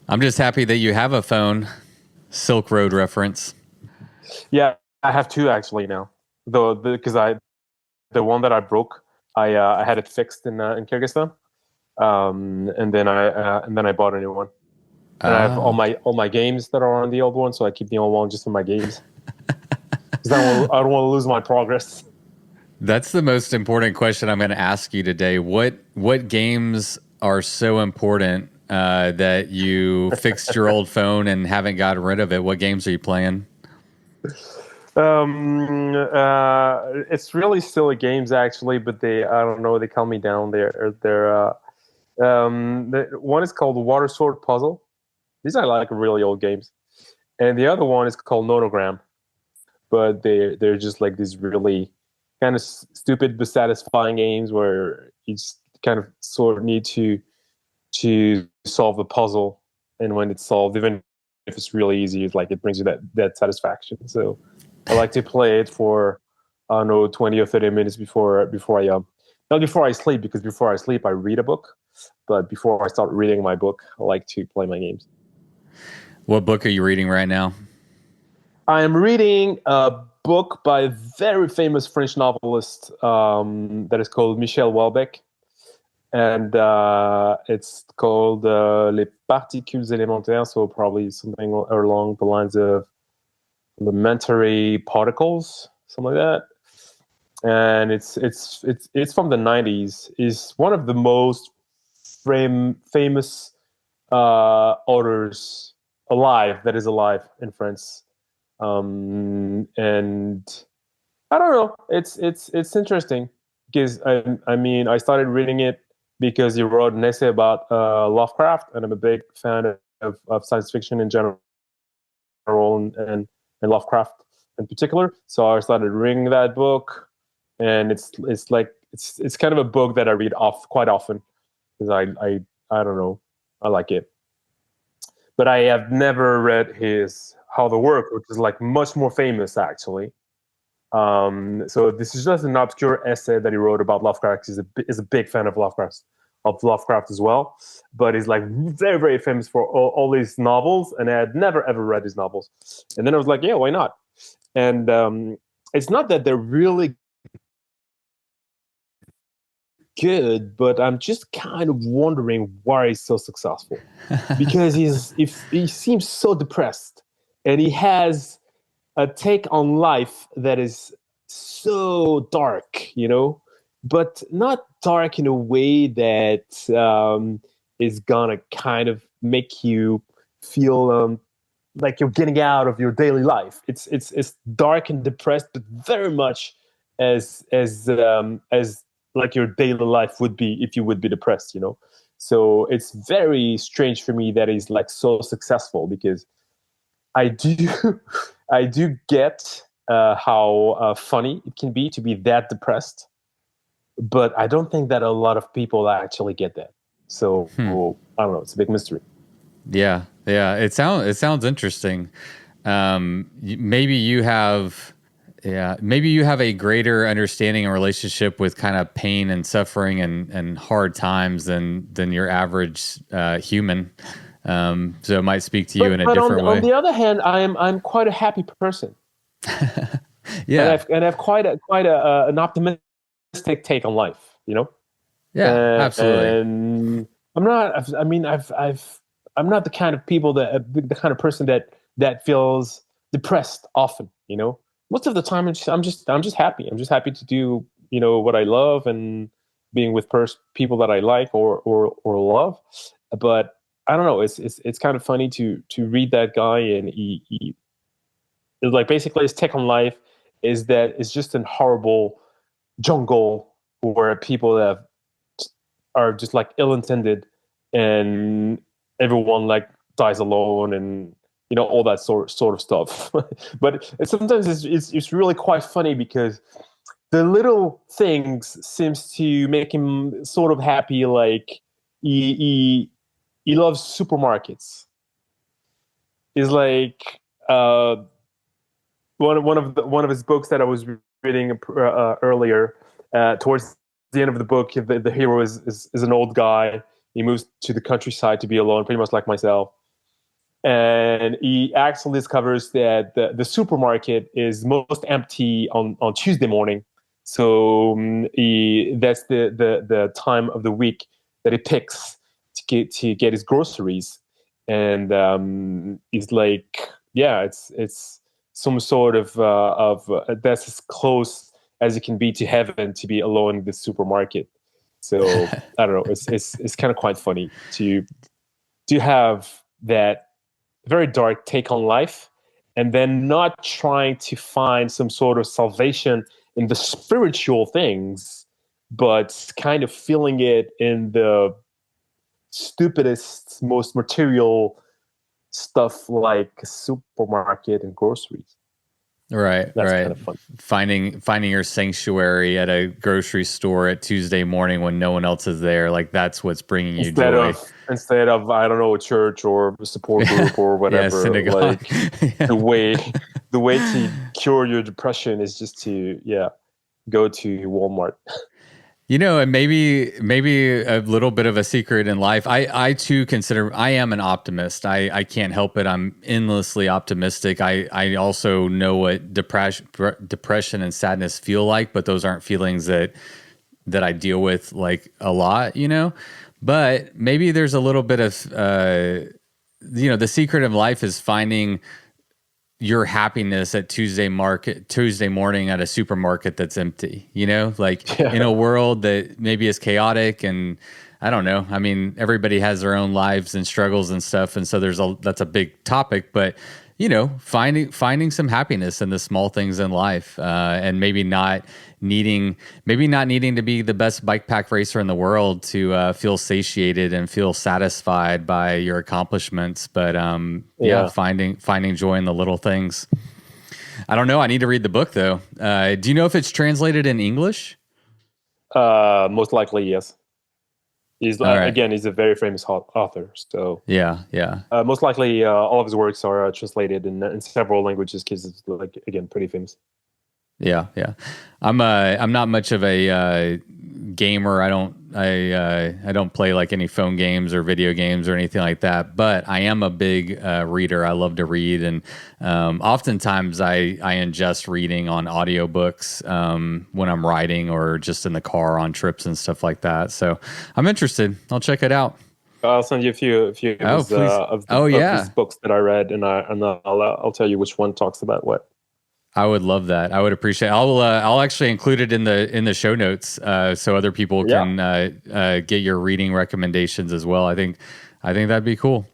I'm just happy that you have a phone. Silk Road reference. Yeah, I have two actually now. Though because the one that I broke, I had it fixed in Kyrgyzstan, and then I bought a new one. And I have Ah, all my games that are on the old one, so I keep the old one just for my games because I don't want to lose my progress. that's the most important question I'm going to ask you today. What games are so important that you fixed your old phone and haven't gotten rid of it? What games are you playing? It's really silly games actually, but I don't know, they calm me down. One is called Water Sword Puzzle. These are like really old games, and the other one is called Nonogram. But they're just like these really kind of stupid but satisfying games where you just kind of sort of need to solve the puzzle, and when it's solved, even if it's really easy, it's like it brings you that satisfaction. So I like to play it for I don't know 20 or 30 minutes before I not before I sleep, because before I sleep I read a book, but before I start reading my book I like to play my games. What book are you reading right now? I am reading a book by a very famous French novelist that is called Michel Houellebecq, and it's called Les Particules Élémentaires, so probably something along the lines of elementary particles, something like that. And it's from the 90s. Is one of the most famous authors alive that is alive in France. And I don't know. It's interesting because I mean I started reading it because he wrote an essay about Lovecraft, and I'm a big fan of science fiction in general, and Lovecraft in particular. So I started reading that book, and it's kind of a book that I read quite often because I don't know, I like it. But I have never read his How the Work, which is like much more famous actually. So this is just an obscure essay that he wrote about Lovecraft. He's a big fan of Lovecraft as well, but he's like very, very famous for all these novels, and I had never ever read his novels. And then I was like, yeah, why not? And it's not that they're really good, but I'm just kind of wondering why he's so successful, because if he seems so depressed, and he has a take on life that is so dark, but not dark in a way that is gonna kind of make you feel like you're getting out of your daily life. It's dark and depressed, but very much as like your daily life would be if you would be depressed. So it's very strange for me that he's like so successful, because I do I do get how funny it can be to be that depressed, but I don't think that a lot of people actually get that. So Hmm. I don't know. It's a big mystery. Yeah, yeah. It sounds interesting. Maybe you have, yeah, maybe you have a greater understanding and relationship with kind of pain and suffering and hard times than your average human. So it might speak to you in a But different on way. the other hand, I'm quite a happy person, and Yeah, I've quite an optimistic take on life. yeah, absolutely. And I'm not. I mean, I'm not the kind of people the kind of person that feels depressed often. Most of the time I'm just happy. I'm just happy to do what I love, and being with people that I like or love. But I don't know. It's kind of funny to read that guy, and he it's like basically his take on life is that it's just a horrible jungle where people that are just like ill-intended, and everyone like dies alone, and all that sort of stuff. But sometimes it's really quite funny, because the little things seems to make him sort of happy. Like he loves supermarkets. He's like one of his books that I was reading earlier. Towards the end of the book, the hero is an old guy. He moves to the countryside to be alone, pretty much like myself. and he actually discovers that the supermarket is most empty on Tuesday morning. So that's the time of the week that he picks to get his groceries, and he's like, yeah, it's some sort of that's as close as it can be to heaven to be alone in the supermarket. So I don't know, it's kind of quite funny to have that very dark take on life, and then not trying to find some sort of salvation in the spiritual things, but kind of feeling it in the stupidest, most material stuff like a supermarket and groceries. Right, That's right. kind of fun. Finding your sanctuary at a grocery store at Tuesday morning when no one else is there, like that's what's bringing you joy. Instead of I don't know, a church or a support group or whatever. Yeah, synagogue. Like the way to cure your depression is just to go to Walmart. And maybe a little bit of a secret in life. I too consider I am an optimist. I can't help it. I'm endlessly optimistic. I also know what depression and sadness feel like, but those aren't feelings that I deal with like a lot, But maybe there's a little bit of the secret of life is finding your happiness at Tuesday morning at a supermarket that's empty, in a world that maybe is chaotic, and I don't know. I mean, everybody has their own lives and struggles and stuff. And so that's a big topic, but finding some happiness in the small things in life, and maybe not needing to be the best bike pack racer in the world to feel satiated and feel satisfied by your accomplishments. But finding joy in the little things. I don't know. I need to read the book though. Do you know if it's translated in English? Most likely, yes. He's right. Again, he's a very famous author. So yeah. Most likely, all of his works are translated in several languages because it's again pretty famous. Yeah. I'm not much of a gamer. I don't play like any phone games or video games or anything like that. But I am a big reader. I love to read, and oftentimes I ingest reading on audiobooks when I'm riding or just in the car on trips and stuff like that. So I'm interested. I'll check it out. I'll send you a few of his books that I read, and I'll tell you which one talks about what. I would love that. I would appreciate it. I'll actually include it in the show notes so other people can get your reading recommendations as well. I think that'd be cool.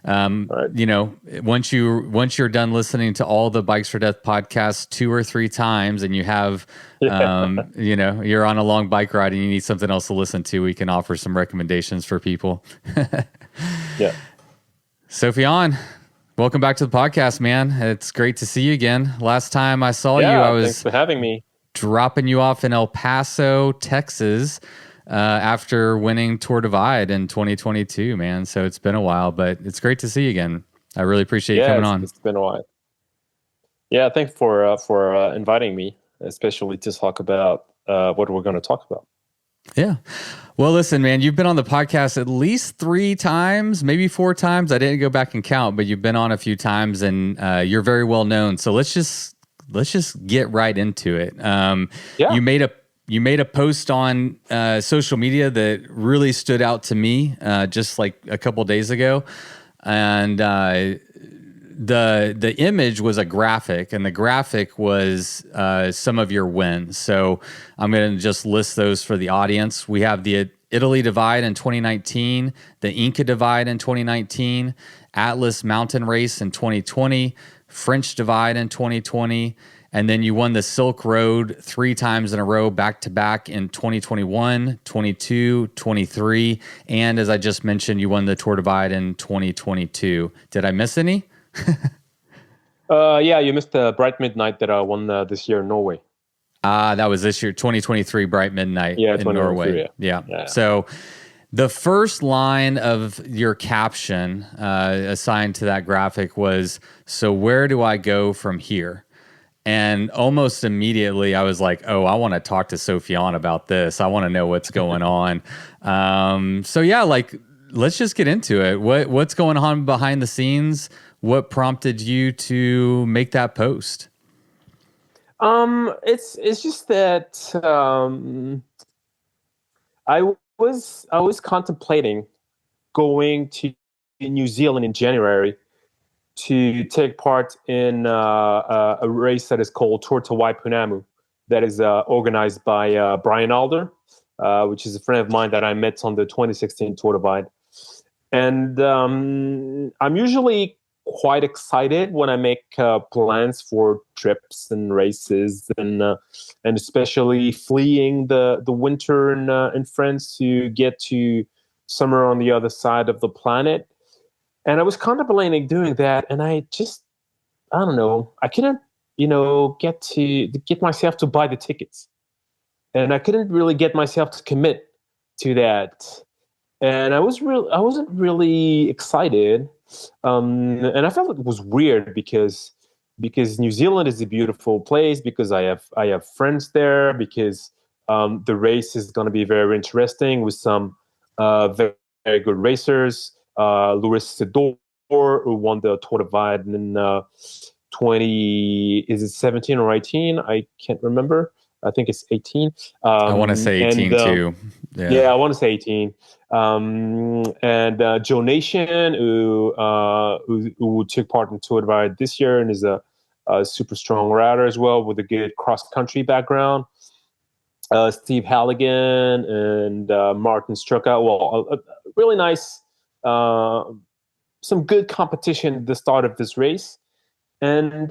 Right. Once you're done listening to all the Bikes for Death podcasts 2 or 3 times, and you have you're on a long bike ride and you need something else to listen to, we can offer some recommendations for people. Yeah. Sofiane, welcome back to the podcast, man. It's great to see you again. Last time I saw you, I was thanks for having me. Dropping you off in El Paso, Texas, after winning Tour Divide in 2022, man. So it's been a while, but it's great to see you again. I really appreciate you coming on. It's been a while. Yeah, thanks for inviting me, especially to talk about what we're going to talk about. Yeah. Well, listen, man, you've been on the podcast at least 3 times, maybe 4 times. I didn't go back and count, but you've been on a few times, and you're very well known. So let's just get right into it. You made a post on social media that really stood out to me just like a couple days ago, and the image was a graphic, and the graphic was some of your wins. So I'm going to just list those for the audience. We have the Italy Divide in 2019, the Inca Divide in 2019, Atlas Mountain Race in 2020, French Divide in 2020, and then you won the Silk Road 3 times in a row, back to back in 2021, 22, 23, and as I just mentioned, you won the Tour Divide in 2022. Did I miss any? Yeah, you missed the Bright Midnight that I won this year in Norway. That was this year, 2023 Bright Midnight in Norway. Yeah. So the first line of your caption assigned to that graphic was, "So where do I go from here?" And almost immediately I was like, oh, I want to talk to Sofiane about this. I want to know what's going on. So yeah, like let's just get into it. What's going on behind the scenes? What prompted you to make that post? It's just that I was contemplating going to New Zealand in January to take part in a race that is called Tour to Waipunamu, that is organized by Brian Alder, which is a friend of mine that I met on the 2016 Tour Divide. And I'm usually quite excited when I make plans for trips and races, and especially fleeing the winter in France to get to somewhere on the other side of the planet. And I was contemplating doing that, and I don't know, I couldn't, get myself to buy the tickets, and I couldn't really get myself to commit to that. And I wasn't really excited, and I felt it was weird because New Zealand is a beautiful place, because I have friends there, because the race is going to be very interesting with some very, very good racers. Louis Sedor, who won the Tour Divide in 20, is it 17 or 18? I can't remember. I think it's 18. I want to say And 18 too. Yeah, Yeah. I want to say 18. And Joe Nation, who took part in Tour Divide this year and is a super strong router as well, with a good cross country background. Steve Halligan and Martin Struckout. Well, really nice, some good competition at the start of this race. And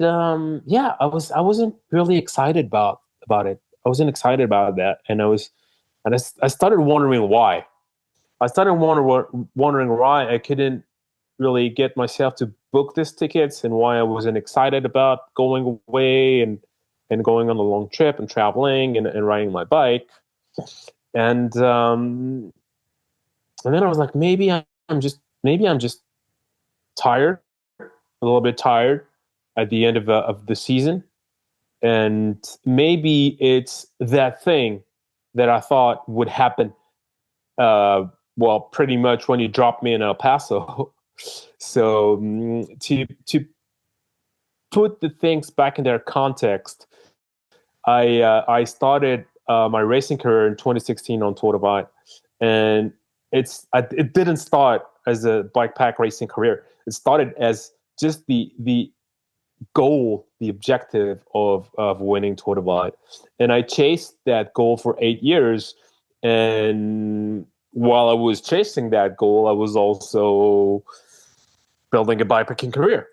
yeah, I wasn't really excited about it. I wasn't excited about that, and I started wondering why. I started wondering why I couldn't really get myself to book these tickets, and why I wasn't excited about going away and going on a long trip and traveling and riding my bike. And and then I was like, maybe I'm just tired, a little bit tired at the end of the season, and maybe it's that thing that I thought would happen. Uh, well, pretty much when you dropped me in El Paso. So to put the things back in their context, I started my racing career in 2016 on Tour Divide, and it didn't start as a bike pack racing career. It started as just the goal, the objective of winning Tour Divide, and I chased that goal for 8 years. And while I was chasing that goal, I was also building a bikepacking career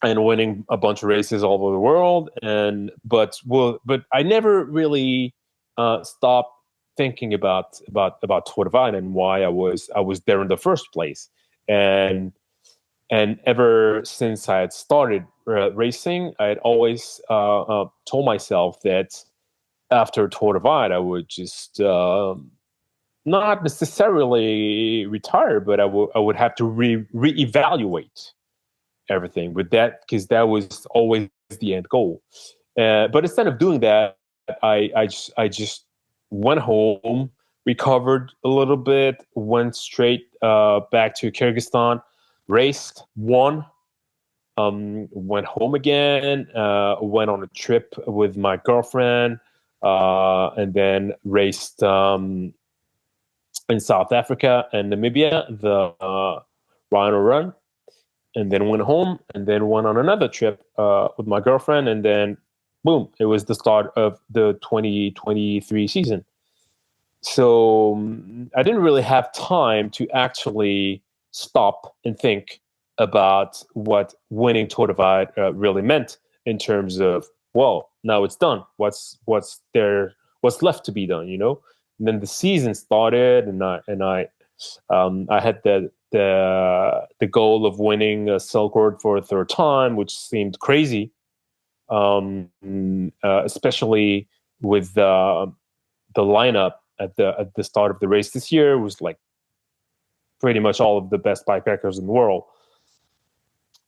and winning a bunch of races all over the world. But I never really stopped thinking about Tour Divide and why I was there in the first place. And ever since I had started racing, I had always told myself that after Tour Divide, I would just not necessarily retire, but I would have to reevaluate everything with that, because that was always the end goal. But instead of doing that, I just went home, recovered a little bit, went straight back to Kyrgyzstan, raced, won, went home again, went on a trip with my girlfriend, and then raced in South Africa and Namibia, the Rhino Run, and then went home, and then went on another trip with my girlfriend, and then boom, it was the start of the 2023 season. So I didn't really have time to actually stop and think about what winning Tour Divide really meant, in terms of, well, now it's done. What's there? What's left to be done? And then the season started, and I had the goal of winning a Silk Road for a third time, which seemed crazy, especially with the lineup at the start of the race this year was like pretty much all of the best bikepackers in the world.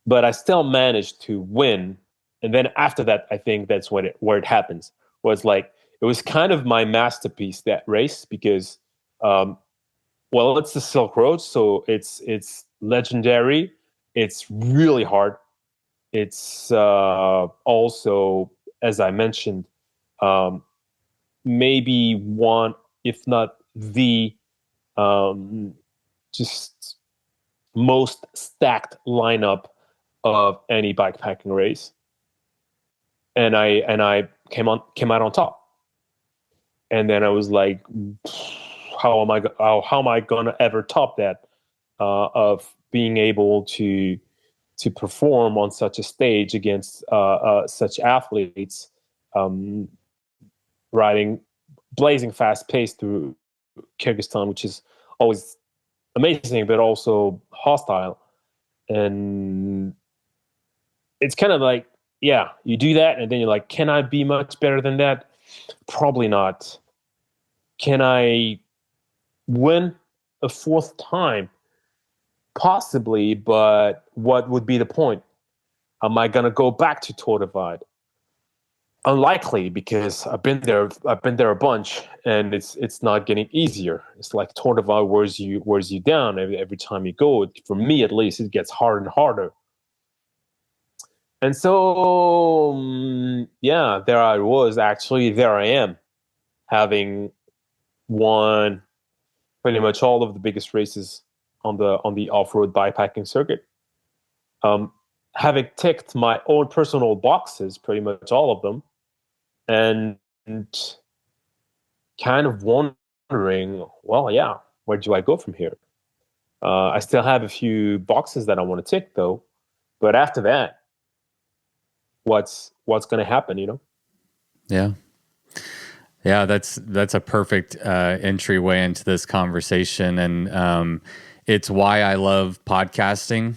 But I still managed to win. And then after that, I think that's where it happens. Was like, it was kind of my masterpiece, that race, because Well, it's the Silk Road, so it's legendary. It's really hard. It's also, as I mentioned, um, maybe one, if not the, um, just most stacked lineup of any bikepacking race. And I came out on top. And then I was like, how am I gonna ever top that, of being able to perform on such a stage against such athletes, um, riding blazing fast pace through Kyrgyzstan, which is always amazing but also hostile. And it's kind of like, yeah, you do that and then you're like, can I be much better than that? Probably not. Can I win a fourth time? Possibly, but what would be the point? Am I gonna go back to Tour Divide? Unlikely, because I've been there. I've been there a bunch, and it's not getting easier. It's like Tour Divide wears you down every time you go. For me, at least, it gets harder and harder. And so, yeah, there I was. Actually, there I am, having won pretty much all of the biggest races on the off-road bikepacking circuit. Um, Having ticked my own personal boxes, pretty much all of them, and kind of wondering, well, yeah, where do I go from here? I still have a few boxes that I want to tick, though. But after that, what's going to happen? You know? Yeah. Yeah, that's a perfect entryway into this conversation, and it's why I love podcasting.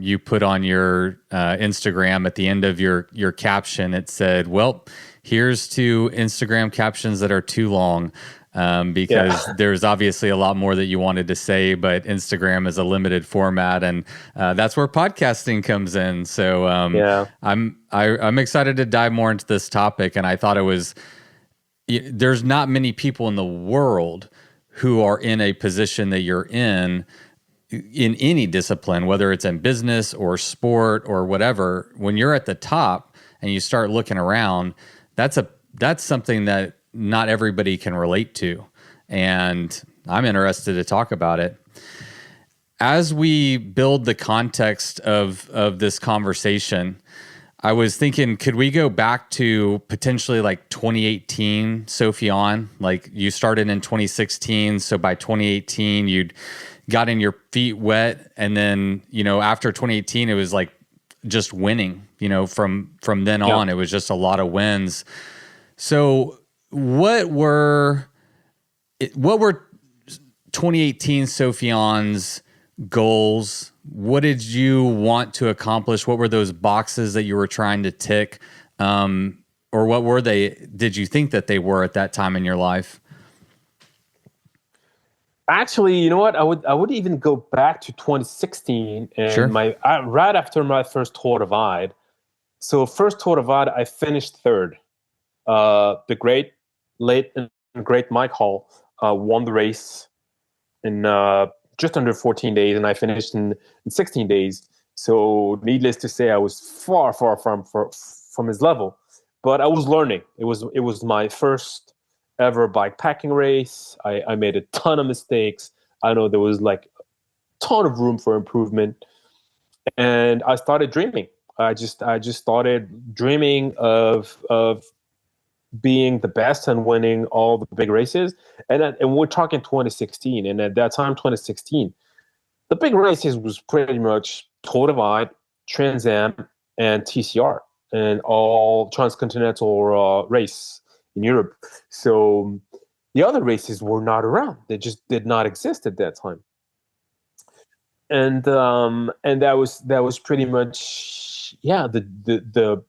You put on your Instagram at the end of your caption, it said, "Well, here's to Instagram captions that are too long," because there's obviously a lot more that you wanted to say, but Instagram is a limited format, and that's where podcasting comes in. So I'm excited to dive more into this topic, and I thought there's not many people in the world who are in a position that you're in any discipline, whether it's in business or sport or whatever. When you're at the top and you start looking around, that's something that not everybody can relate to. And I'm interested to talk about it. As we build the context of this conversation, I was thinking, could we go back to potentially like 2018, Sofiane? Like, you started in 2016, so by 2018 you'd gotten your feet wet, and then, after 2018 it was like just winning. From then on, it was just a lot of wins. So what were 2018 Sofiane's goals? What did you want to accomplish? What were those boxes that you were trying to tick? Or what were they? Did you think that they were at that time in your life? Actually, you know what? I would even go back to 2016 and Sure. right after my first Tour Divide. So first Tour Divide, I finished third. The late and great Mike Hall won the race in just under 14 days, and I finished in 16 days. So needless to say, I was far from his level, but I was learning. It was my first ever bikepacking race. I made a ton of mistakes. I know there was like a ton of room for improvement, and I started dreaming. I just started dreaming of being the best and winning all the big races. And we're talking 2016. And at that time, 2016, the big races was pretty much Tour Divide, Trans Am, and TCR, and all transcontinental race in Europe. So the other races were not around. They just did not exist at that time. And that was pretty much, yeah, the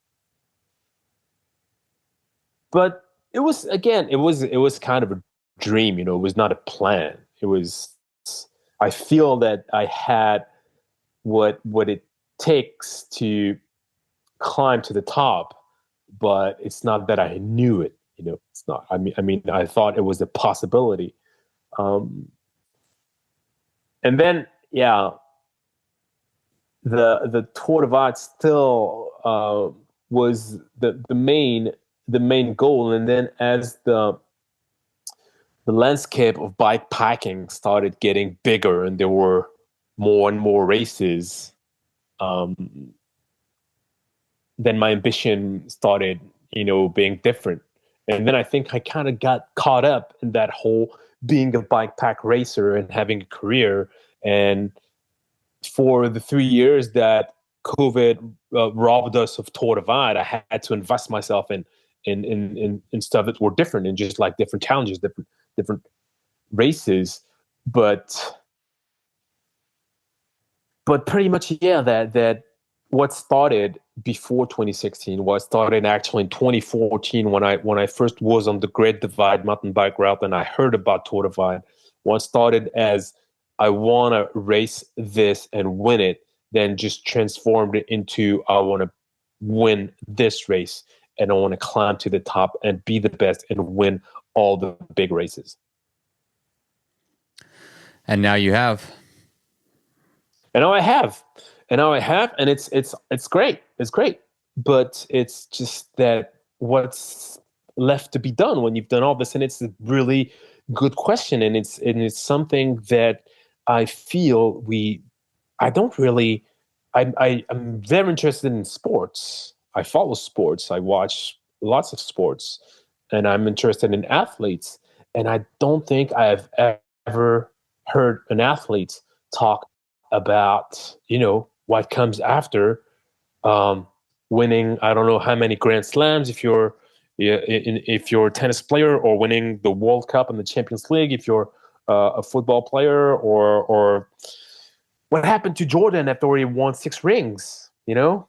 but it was, again, it was kind of a dream. It was not a plan. It was, I feel that I had what it takes to climb to the top, but it's not that I knew it. It's not. I mean, I thought it was a possibility. And then, yeah, the Tour de Vaad still was the main goal. And then as the landscape of bike packing started getting bigger and there were more and more races, um, then my ambition started, being different. And then I think I kind of got caught up in that whole being a bike pack racer and having a career. And for the 3 years that COVID robbed us of Tour de Vaad, I had to invest myself in stuff that were different and just like different challenges, different races. But pretty much, yeah, that what started before 2016 was started actually in 2014 when I first was on the Great Divide mountain bike route and I heard about Tour Divide. What started as I want to race this and win it, then just transformed it into I want to win this race and I want to climb to the top and be the best and win all the big races. And now you have. And now I have, and it's great. It's great, but it's just that what's left to be done when you've done all this, and it's a really good question, and it's something that I feel I don't really, I'm very interested in sports. I follow sports. I watch lots of sports, and I'm interested in athletes, and I don't think I have ever heard an athlete talk about what comes after winning. I don't know how many Grand Slams if you're a tennis player, or winning the World Cup and the Champions League if you're a football player, or what happened to Jordan after he won 6 rings. Yeah,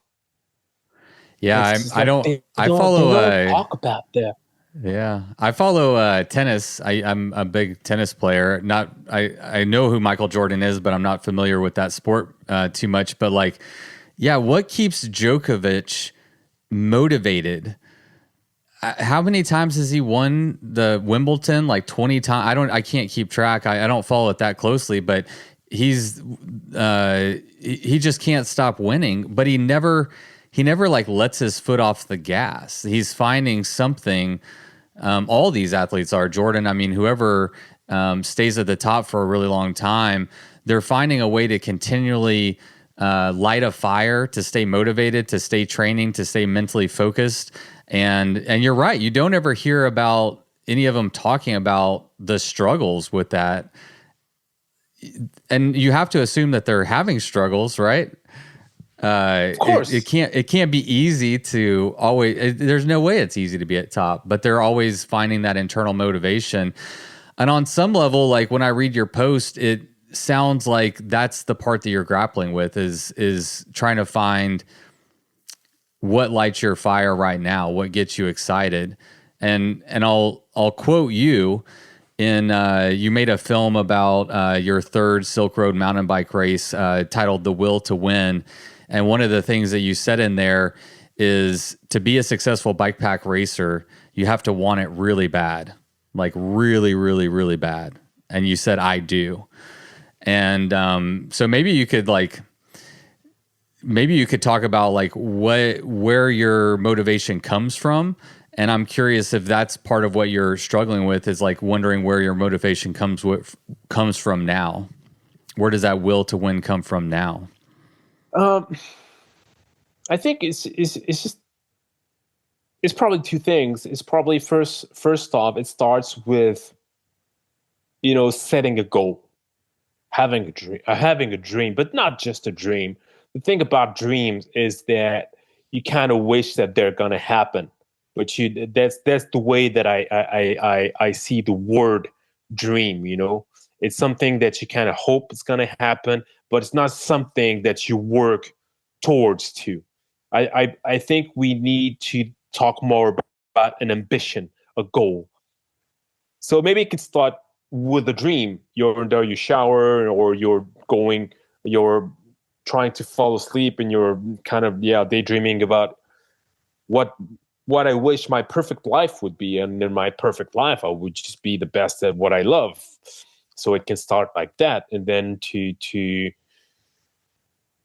It's just I like don't. they I don't they follow. don't talk about that. Yeah, I follow tennis. I'm a big tennis player. Not I know who Michael Jordan is, but I'm not familiar with that sport too much. But like, yeah, what keeps Djokovic motivated? How many times has he won the Wimbledon? Like 20 times. I can't keep track. I don't follow it that closely, but he just can't stop winning. But he never like lets his foot off the gas. He's finding something. All these athletes are. Jordan, I mean, whoever stays at the top for a really long time, they're finding a way to continually light a fire, to stay motivated, to stay training, to stay mentally focused. And you're right. You don't ever hear about any of them talking about the struggles with that. And you have to assume that they're having struggles, right? Of course. It can't be easy to always. There's no way it's easy to be at top, but they're always finding that internal motivation. And on some level, like when I read your post, it sounds like that's the part that you're grappling with is trying to find what lights your fire right now, what gets you excited. And I'll quote you. You made a film about your third Silk Road mountain bike race titled "The Will to Win." And one of the things that you said in there is to be a successful bike pack racer, you have to want it really bad, like really, really, really bad. And you said, I do. And so maybe you could talk about like where your motivation comes from. And I'm curious if that's part of what you're struggling with, is like wondering where your motivation comes from now. Where does that will to win come from now? I think it's probably two things. It's probably first off, it starts with setting a goal, having a dream, but not just a dream. The thing about dreams is that you kind of wish that they're gonna happen, but that's the way that I see the word dream. It's something that you kind of hope it's gonna happen, but it's not something that you work towards to. I think we need to talk more about an ambition, a goal. So maybe it could start with a dream. You're there, you shower, or you're trying to fall asleep, and you're kind of daydreaming about what I wish my perfect life would be, and in my perfect life, I would just be the best at what I love. so it can start like that, and then to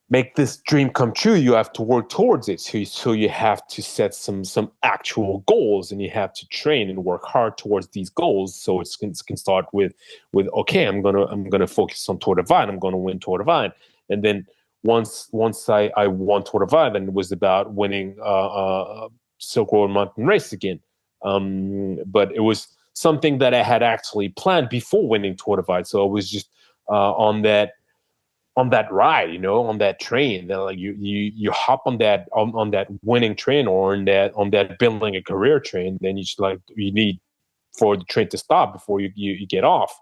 make this dream come true, you have to work towards it. So you have to set some actual goals, and you have to train and work hard towards these goals. So it can start with okay, I'm gonna focus on Tour de Vine. I'm gonna win Tour de Vine, and then once I won Tour de Vine, then it was about winning Silk Road Mountain Race again. But it was something that I had actually planned before winning Tour de Vine. So I was just on that ride, on that train. That like you hop on that winning train, or on that building a career train. Then you need for the train to stop before you get off.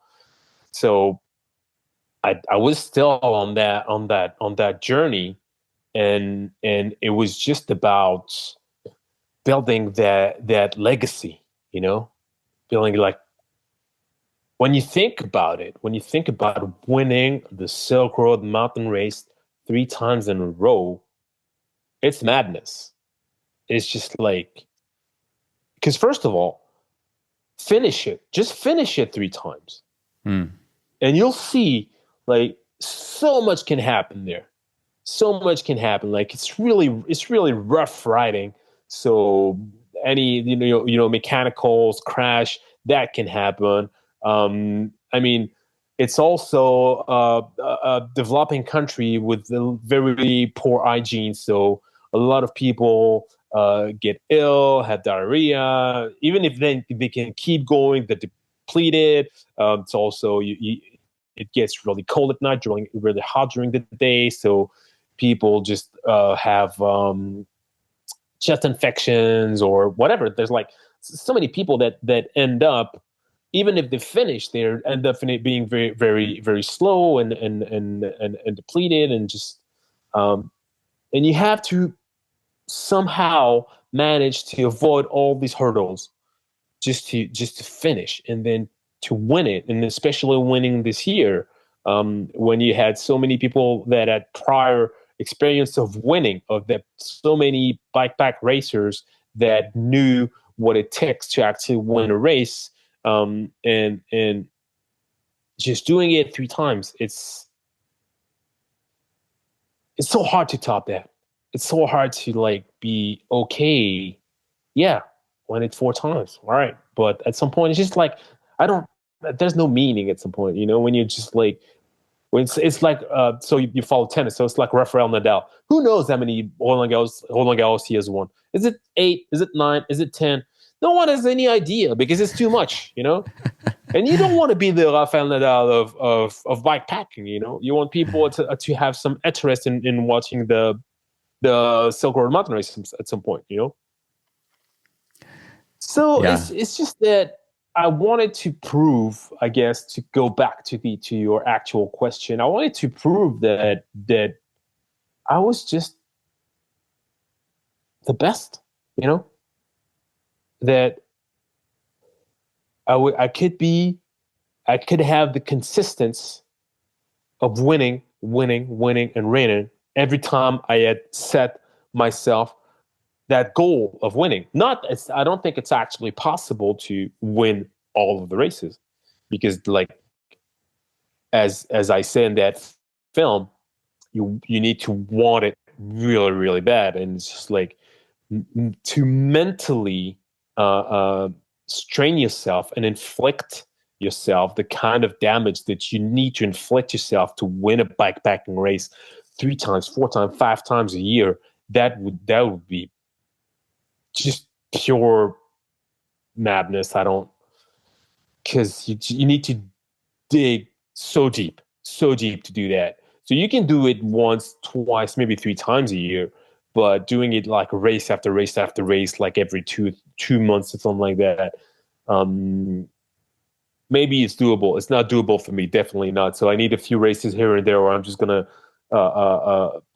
So I was still on that journey, and it was just about building that legacy, building like. When you think about it, when you think about winning the Silk Road Mountain Race 3 times in a row, it's madness. It's just like, because first of all, finish it. Just finish it 3 times. Mm. And you'll see, like, so much can happen there. So much can happen. Like, it's really rough riding. So any, mechanicals, crash, that can happen. I mean, it's also a developing country with a very poor hygiene. So a lot of people get ill, have diarrhea. Even if they can keep going, they're depleted. It's also it gets really cold at night, really hot during the day. So people just have chest infections or whatever. There's like so many people that end up, even if they finish, they end up being very, very, very slow and depleted, and just and you have to somehow manage to avoid all these hurdles just to finish, and then to win it, and especially winning this year, when you had so many people that had prior experience of winning, of that, so many bikepack racers that knew what it takes to actually win a race, and just doing it 3 times, it's so hard to top that. It's so hard to like be okay. Yeah, win it 4 times. All right. But at some point, it's just like, there's no meaning at some point, when you're just like, when it's like, so you follow tennis. So it's like Rafael Nadal. Who knows how many Roland Garros he has won? Is it 8? Is it 9? Is it 10? No one has any idea, because it's too much, And you don't want to be the Rafael Nadal of bikepacking, You want people to have some interest in watching the Silk Road Mountain Race at some point, So Yeah. it's just that I wanted to prove, I guess, to go back to your actual question. I wanted to prove that I was just the best, that I could have the consistency of winning, and winning every time I had set myself that goal of winning. I don't think it's actually possible to win all of the races, because, like, as I say in that film, you need to want it really, really bad, and it's just like to mentally strain yourself and inflict yourself the kind of damage that you need to inflict yourself to win a bikepacking race 3 times, 4 times, 5 times a year. That would be just pure madness. Because you need to dig so deep to do that. So you can do it once, twice, maybe 3 times a year, but doing it like race after race after race, like every two months or something like that, maybe it's doable. It's not doable for me, definitely not. So I need a few races here and there where I'm just gonna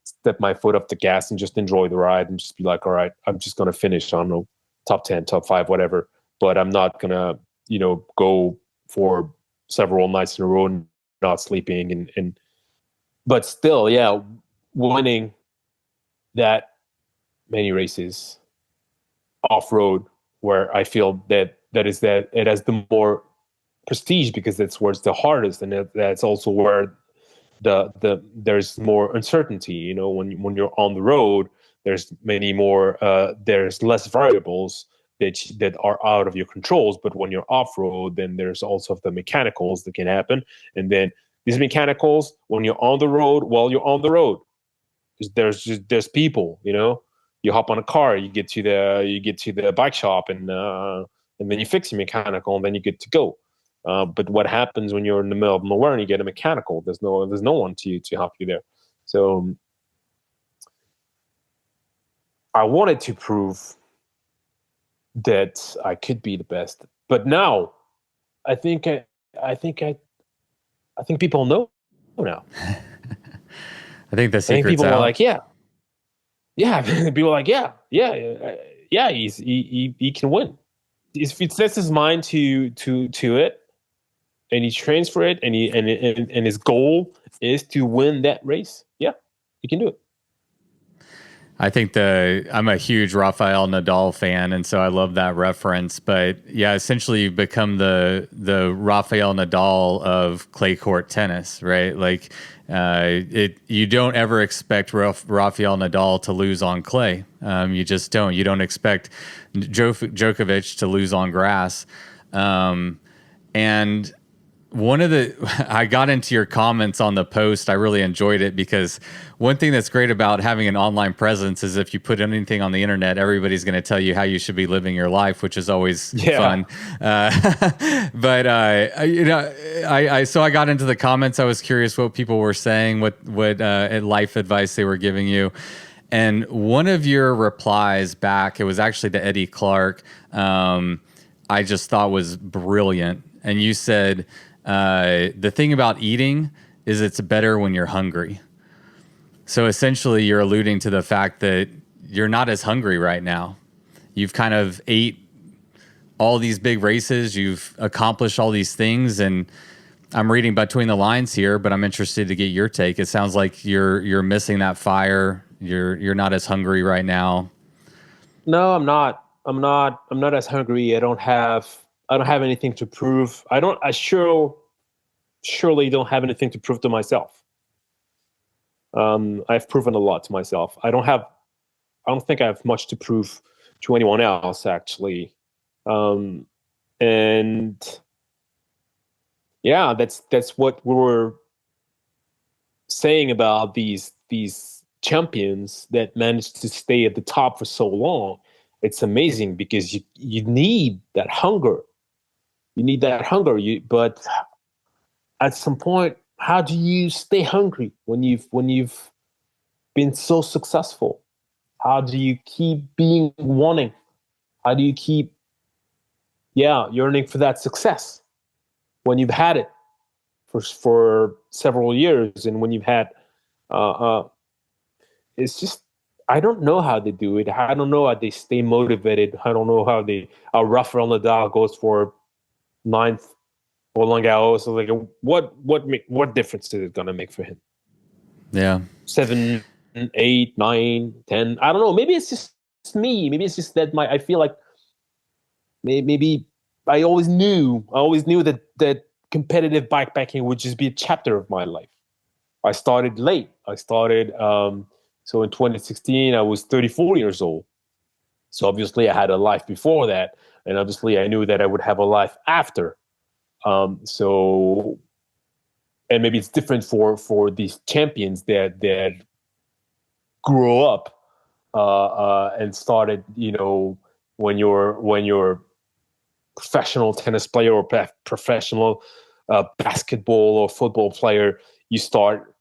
step my foot off the gas and just enjoy the ride and just be like, all right, I'm just gonna finish, I don't know, top 10, top 5, whatever. But I'm not gonna, go for several nights in a row and not sleeping, and but still, yeah, winning that many races off road, where I feel that it has the more prestige because that's where it's the hardest, and that's also where there's more uncertainty. You know, when you're on the road, there's many more there's less variables that are out of your controls. But when you're off road, then there's also the mechanicals that can happen, and then these mechanicals, when you're on the road, while you're on the road, there's people. You know, you hop on a car, you get to the bike shop, and then you fix your mechanical, and then you get to go. But what happens when you're in the middle of nowhere and you get a mechanical? There's no one to help you there. So I wanted to prove that I could be the best, but now I think people know now. I think the I think secret's people are out. like, yeah. People are like, yeah. He can win. If he sets his mind to it, and he trains for it, and his goal is to win that race, yeah, he can do it. I think I'm a huge Rafael Nadal fan, and so I love that reference. But yeah, essentially you've become the Rafael Nadal of clay court tennis, right? Like you don't ever expect Rafael Nadal to lose on clay. You just don't. You don't expect Djokovic to lose on grass. And I got into your comments on the post. I really enjoyed it because one thing that's great about having an online presence is if you put anything on the internet, everybody's going to tell you how you should be living your life, which is always fun. But so I got into the comments. I was curious what people were saying, what life advice they were giving you. And one of your replies back, it was actually to Eddie Clark, I just thought was brilliant. And you said, the thing about eating is it's better when you're hungry. So essentially you're alluding to the fact that you're not as hungry right now. You've kind of ate all these big races. You've accomplished all these things. And I'm reading between the lines here, but I'm interested to get your take. It sounds like you're missing that fire. You're not as hungry right now. No, I'm not. I'm not as hungry. I don't have anything to prove. I surely don't have anything to prove to myself. I've proven a lot to myself. I don't think I have much to prove to anyone else, actually. And yeah, that's what we were saying about these champions that managed to stay at the top for so long. It's amazing because you need that hunger. You need that hunger. But at some point, how do you stay hungry when you've been so successful? How do you keep being wanting? How do you keep yearning for that success when you've had it for several years, and when you've had it's just, I don't know how they do it. I don't know how they stay motivated. I don't know how Rafael Nadal goes for 9th Roland Garros. So like, what difference is it gonna make for him? Yeah, 7, 8, 9, 10. I don't know. Maybe it's just me. Maybe it's just that I feel like maybe I always knew that competitive bikepacking would just be a chapter of my life. I started late. So in 2016, I was 34 years old. So obviously I had a life before that. And obviously I knew that I would have a life after. And maybe it's different for these champions that grew up and started, when you're professional tennis player or professional basketball or football player, you start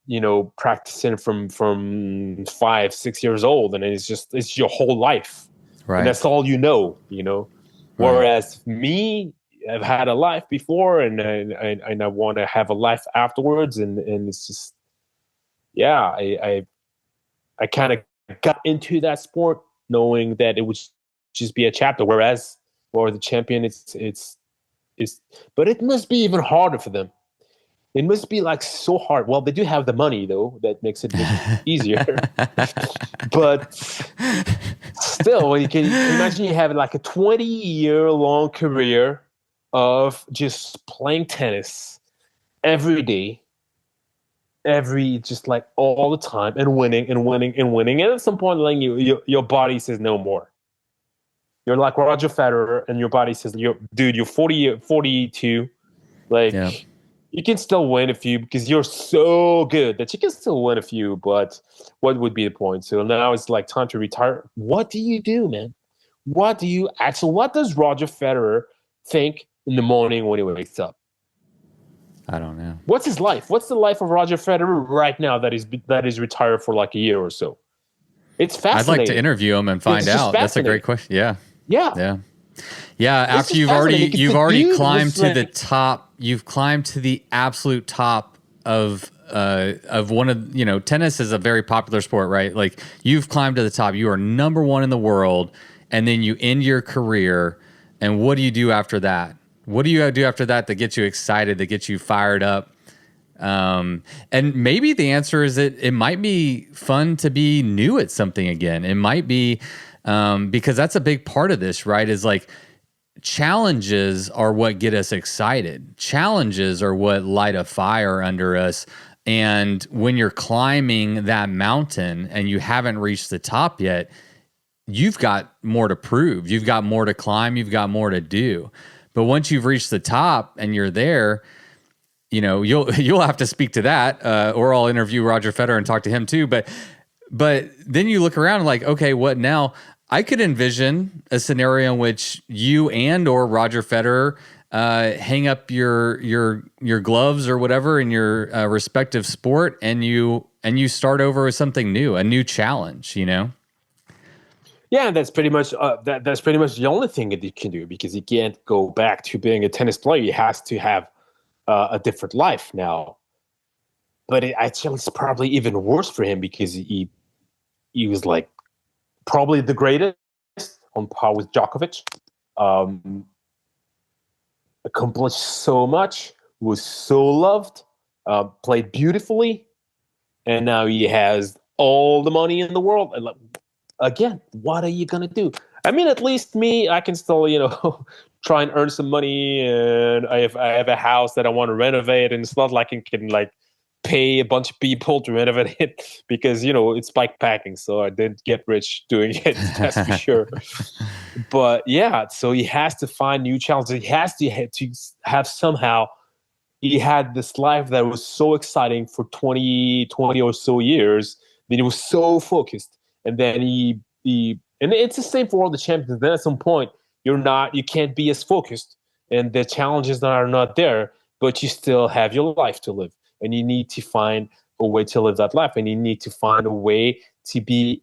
practicing from 5-6 years old, and it's your whole life, right? And that's all right. Whereas me, I've had a life before, and I want to have a life afterwards, and it's just I kind of got into that sport knowing that it would just be a chapter, whereas for the champion it's but it must be even harder for them. It must be like so hard. Well, they do have the money though, that makes it easier. But still, you can imagine you have like a 20-year long career of just playing tennis every day, just like all the time, and winning and winning and winning. And at some point, like your body says no more. You're like Roger Federer, and your body says, dude, you're 40, 42. Like, Yeah. you can still win a few because you're so good that you can still win a few, but what would be the point? So now it's like time to retire. What do you do, man? What does Roger Federer think in the morning when he wakes up? I don't know. What's his life? What's the life of Roger Federer right now that is retired for like a year or so? It's fascinating. I'd like to interview him and find out. That's a great question. Yeah. Yeah. After you've already climbed to the top, you've climbed to the absolute top of one of, tennis is a very popular sport, right? Like, you've climbed to the top. You are number one in the world, and then you end your career. And what do you do after that? What do you do after that gets you excited, that gets you fired up? And maybe the answer is that it might be fun to be new at something again. It might be because that's a big part of this, right? Is like, challenges are what get us excited. Challenges are what light a fire under us. And when you're climbing that mountain and you haven't reached the top yet, you've got more to prove. You've got more to climb. You've got more to do. But once you've reached the top and you're there, you'll have to speak to that, or I'll interview Roger Federer and talk to him too. But then you look around and like, okay, what now? I could envision a scenario in which you and or Roger Federer hang up your gloves or whatever in your respective sport, and you start over with something new, a new challenge. Yeah, that's pretty much that's pretty much the only thing that you can do, because you can't go back to being a tennis player. He has to have a different life now. But it's probably even worse for him, because he was like probably the greatest, on par with Djokovic. Accomplished so much, was so loved, played beautifully, and now he has all the money in the world. And again, what are you gonna do? I mean, at least me, I can still, try and earn some money, and I have a house that I want to renovate, and it's not like I can like pay a bunch of people to renovate it, because it's bike packing, so I didn't get rich doing it. That's for sure. But yeah, so he has to find new challenges. He has to have somehow. He had this life that was so exciting for 20 or so years. Then he was so focused, and then he and it's the same for all the champions. Then at some point, you can't be as focused, and the challenges are not there, but you still have your life to live. And you need to find a way to live that life. And you need to find a way to be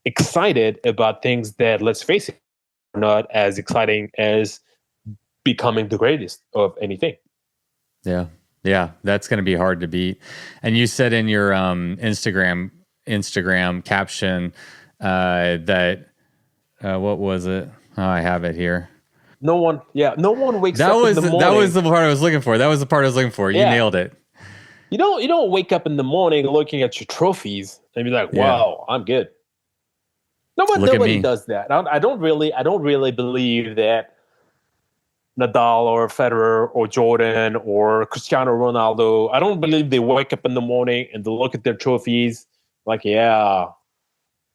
excited about things that, let's face it, are not as exciting as becoming the greatest of anything. Yeah. Yeah. That's going to be hard to beat. And you said in your Instagram caption that, what was it? Oh, I have it here. No one wakes up in the morning. That was the part I was looking for. You nailed it. You don't wake up in the morning looking at your trophies and be like, "Wow, I'm good." Nobody does that. I don't really believe that Nadal or Federer or Jordan or Cristiano Ronaldo, I don't believe they wake up in the morning and they look at their trophies like, "Yeah,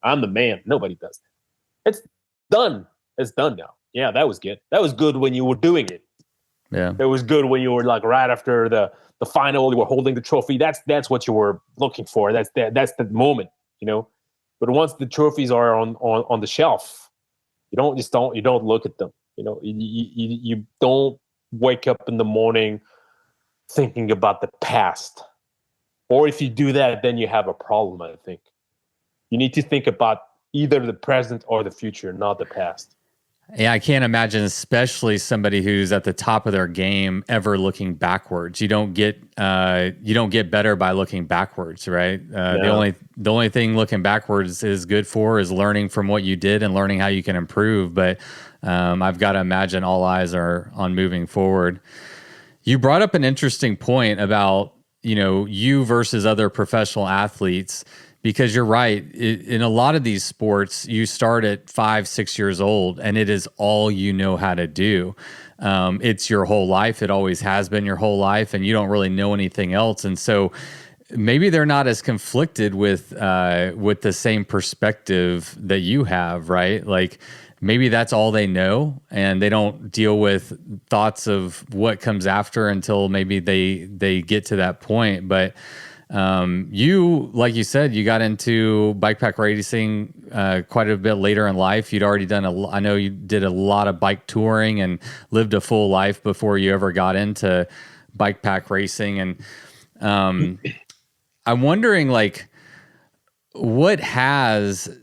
I'm the man." Nobody does that. It's done. It's done now. Yeah, that was good. That was good when you were doing it. Yeah, it was good when you were like right after the final, you were holding the trophy. That's what you were looking for. That's the moment, But once the trophies are on the shelf, you don't look at them. You don't wake up in the morning thinking about the past. Or if you do that, then you have a problem, I think. You need to think about either the present or the future, not the past. Yeah, I can't imagine, especially somebody who's at the top of their game, ever looking backwards. You don't get better by looking backwards, right? No. The only thing looking backwards is good for is learning from what you did and learning how you can improve. But I've got to imagine all eyes are on moving forward. You brought up an interesting point about you versus other professional athletes, because you're right. In a lot of these sports, you start at 5, 6 years old, and it is all you know how to do. It's your whole life. It always has been your whole life, and you don't really know anything else. And so maybe they're not as conflicted with the same perspective that you have, right? Like maybe that's all they know, and they don't deal with thoughts of what comes after until maybe they get to that point. But you, like you said, you got into bike pack racing quite a bit later in life. You'd already done I know you did a lot of bike touring and lived a full life before you ever got into bike pack racing. And I'm wondering, like, what has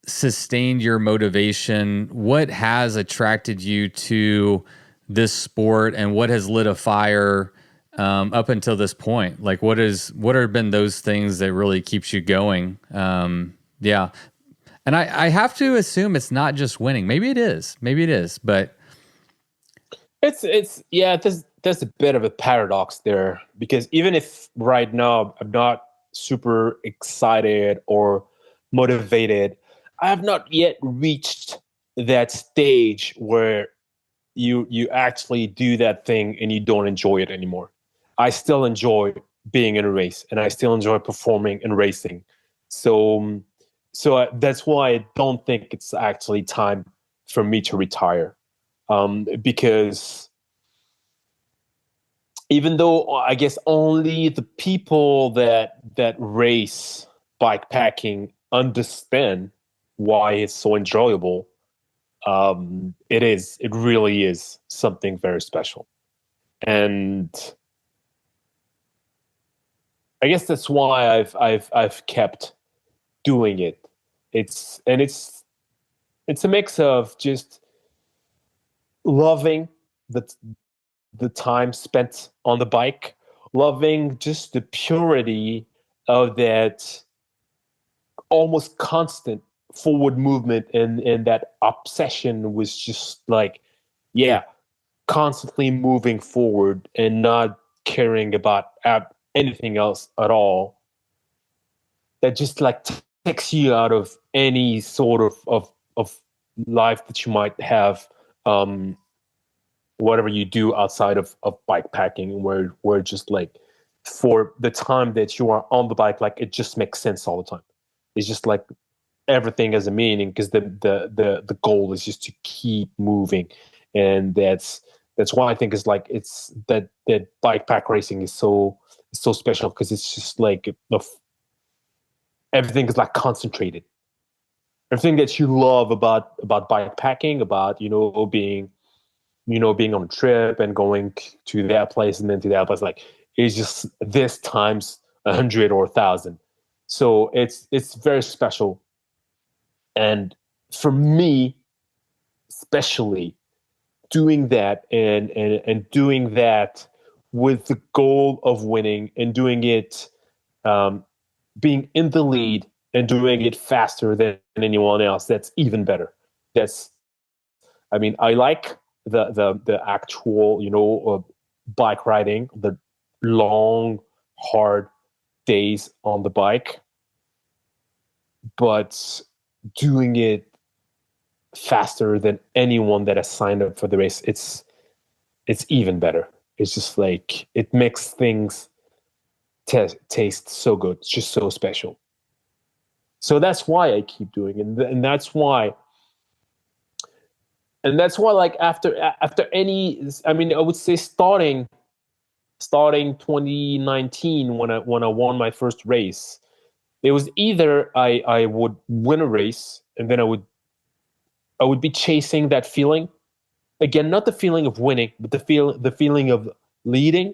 sustained your motivation? What has attracted you to this sport, and what has lit a fire up until this point? Like, what have been those things that really keeps you going? Yeah. And I have to assume it's not just winning. Maybe it is, but yeah, there's a bit of a paradox there, because even if right now I'm not super excited or motivated, I have not yet reached that stage where you actually do that thing and you don't enjoy it anymore. I still enjoy being in a race, and I still enjoy performing and racing. So that's why I don't think it's actually time for me to retire, because even though I guess only the people that race bike packing understand why it's so enjoyable, it really is something very special. And I guess that's why I've kept doing it. It's a mix of just loving the time spent on the bike, loving just the purity of that almost constant forward movement, and that obsession was just like, yeah, constantly moving forward and not caring about anything else at all. That just like takes you out of any sort of life that you might have, whatever you do outside of bike packing, where just like for the time that you are on the bike, like it just makes sense all the time. It's just like everything has a meaning, because the goal is just to keep moving. And that's why I think it's like it's that bike pack racing is so special, because it's just like everything is like concentrated. Everything that you love about bike packing, about being on a trip and going to that place and then to that place, like it's just this times 100 or 1,000. So it's very special. And for me, especially doing that and doing that with the goal of winning, and doing it, being in the lead and doing it faster than anyone else, that's even better. I like the actual, bike riding, the long, hard days on the bike, but doing it faster than anyone that has signed up for the race, it's even better. It's just like it makes things taste so good. It's just so special. So that's why I keep doing it, and that's why. And that's why, like after any, I mean, I would say starting 2019, when I won my first race, it was either I would win a race, and then I would be chasing that feeling again, not the feeling of winning, but the feeling of leading.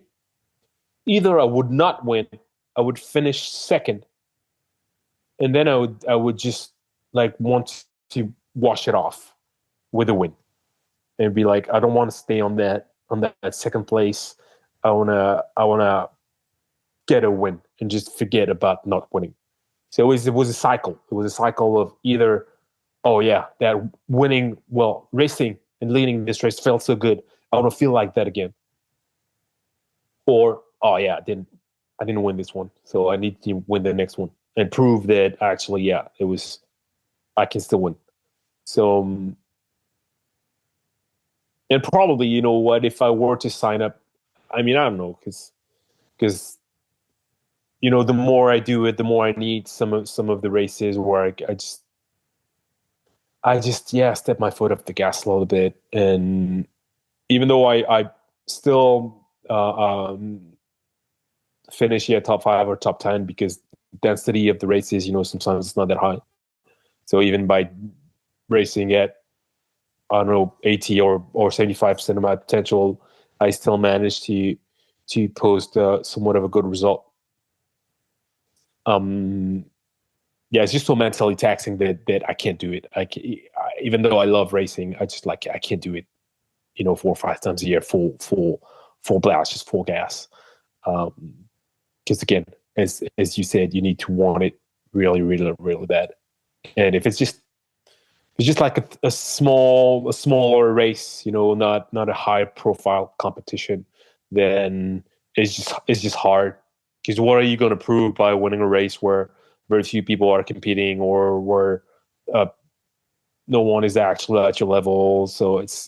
Either I would not win, I would finish second, and then I would just like want to wash it off with a win, and be like, I don't want to stay on that second place. I wanna get a win and just forget about not winning. So it was a cycle. It was a cycle of either, oh yeah, that winning, well, racing and leading this race felt so good, I want to feel like that again. Or, oh yeah, I didn't win this one, so I need to win the next one. and prove that actually, yeah, it was, I can still win. So, and probably, you know what, if I were to sign up, I mean, I don't know, because you know, the more I do it, the more I need some of the races where I just yeah, step my foot up the gas a little bit. And even though I still finish, yeah, top 5 or top 10, because density of the races, you know, sometimes it's not that high. So even by racing at, I don't know, 80 or 75% of my potential, I still manage to post somewhat of a good result. Um, yeah, it's just so mentally taxing that I can't do it. Even though I love racing, I can't do it. You know, 4 or 5 times a year, full blast, just full gas. Because again, as you said, you need to want it really, really, really bad. And if it's just like a smaller race, you know, not a high profile competition, then it's just hard. Because what are you going to prove by winning a race where very few people are competing, or where uh, no one is actually at your level? So it's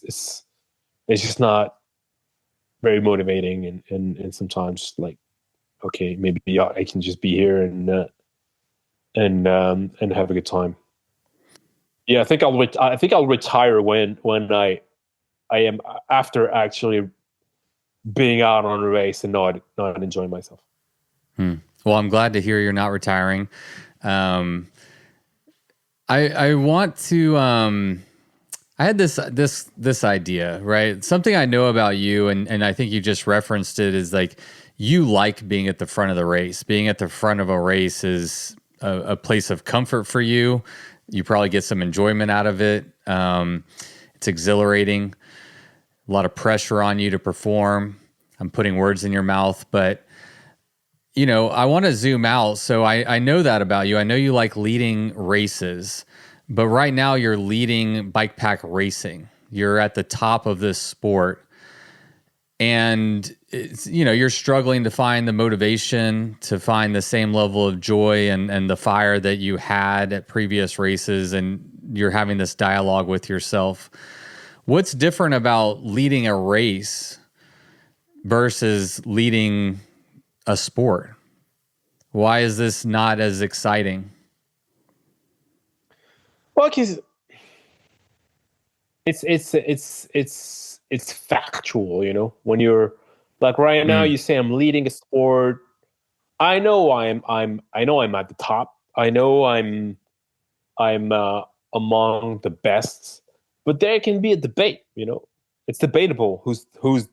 just not very motivating, and sometimes like, okay, maybe I can just be here and have a good time. Yeah, I think I'll retire when I am, after actually being out on a race and not enjoying myself. Well, I'm glad to hear you're not retiring. Um, I want to. I had this idea, right? Something I know about you, and I think you just referenced it, is like you like being at the front of the race. Being at the front of a race is a place of comfort for you. You probably get some enjoyment out of it. It's exhilarating. A lot of pressure on you to perform. I'm putting words in your mouth, but you know, I want to zoom out. So I know that about you. I know you like leading races, but right now you're leading bike pack racing. You're at the top of this sport. And it's, you know, you're struggling to find the motivation, to find the same level of joy and the fire that you had at previous races. And you're having this dialogue with yourself. What's different about leading a race versus leading a sport? Why is this not as exciting? Well, because it's factual, you know. When you're like right now, Mm, you say I'm leading a sport. I know I'm at the top. I know I'm among the best, but there can be a debate. You know, it's debatable who's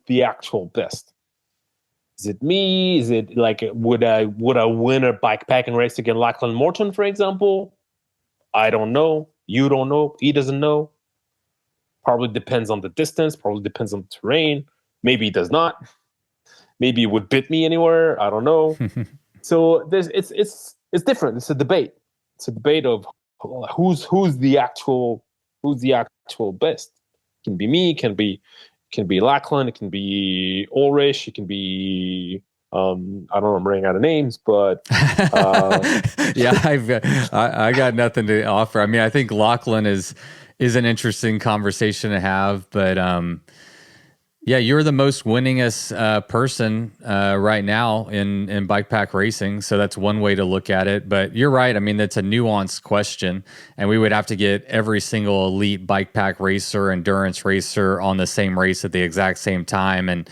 the actual best. Is it me? Is it like, would I win a bikepacking race against Lachlan Morton, for example? I don't know. You don't know. He doesn't know. Probably depends on the distance. Probably depends on the terrain. Maybe it does not. Maybe it would bit me anywhere. I don't know. So it's different. It's a debate. It's a debate of who's the actual best. It can be me. It can be Lachlan. It can be Ulrich. It can be I don't know. I'm running out of names, but yeah, I got nothing to offer. I mean, I think Lachlan is an interesting conversation to have, but yeah, you're the most winningest person right now in bike pack racing. So that's one way to look at it. But you're right. I mean, that's a nuanced question. And we would have to get every single elite bike pack racer, endurance racer on the same race at the exact same time and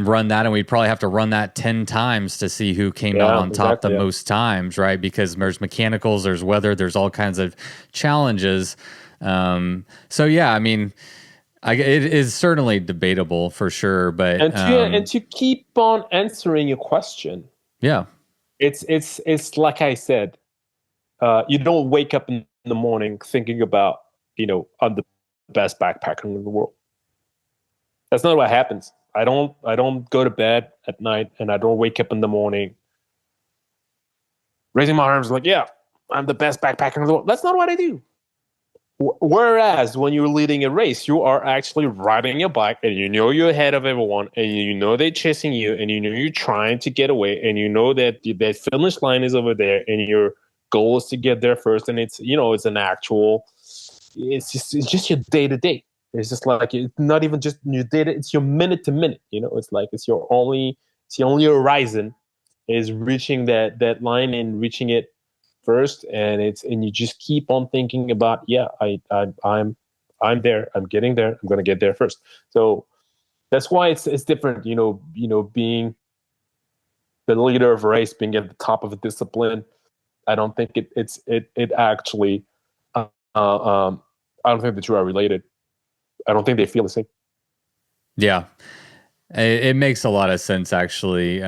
run that. And we'd probably have to run that 10 times to see who came out yeah, on top the exactly. Yeah. most times, right? Because there's mechanicals, there's weather, there's all kinds of challenges. So, yeah, I mean, it is certainly debatable for sure, but And to keep on answering your question, yeah, it's like I said, you don't wake up in the morning thinking about, I'm the best backpacker in the world. That's not what happens. I don't go to bed at night, and I don't wake up in the morning raising my arms like, yeah, I'm the best backpacker in the world. That's not what I do. Whereas when you're leading a race, you are actually riding a bike and you know you're ahead of everyone and you know they're chasing you and you know you're trying to get away and you know that that finish line is over there and your goal is to get there first. And it's, you know, it's an actual, it's just your day to day. It's just like, it's not even just your day to, it's your minute to minute, you know, it's like, it's your only horizon is reaching that line and reaching it first, and and you just keep on thinking about, yeah, I'm there, I'm getting there, I'm gonna get there first. So that's why it's different, being the leader of a race, being at the top of a discipline. I don't think it actually I don't think the two are related. I don't think they feel the same. Yeah, it makes a lot of sense actually.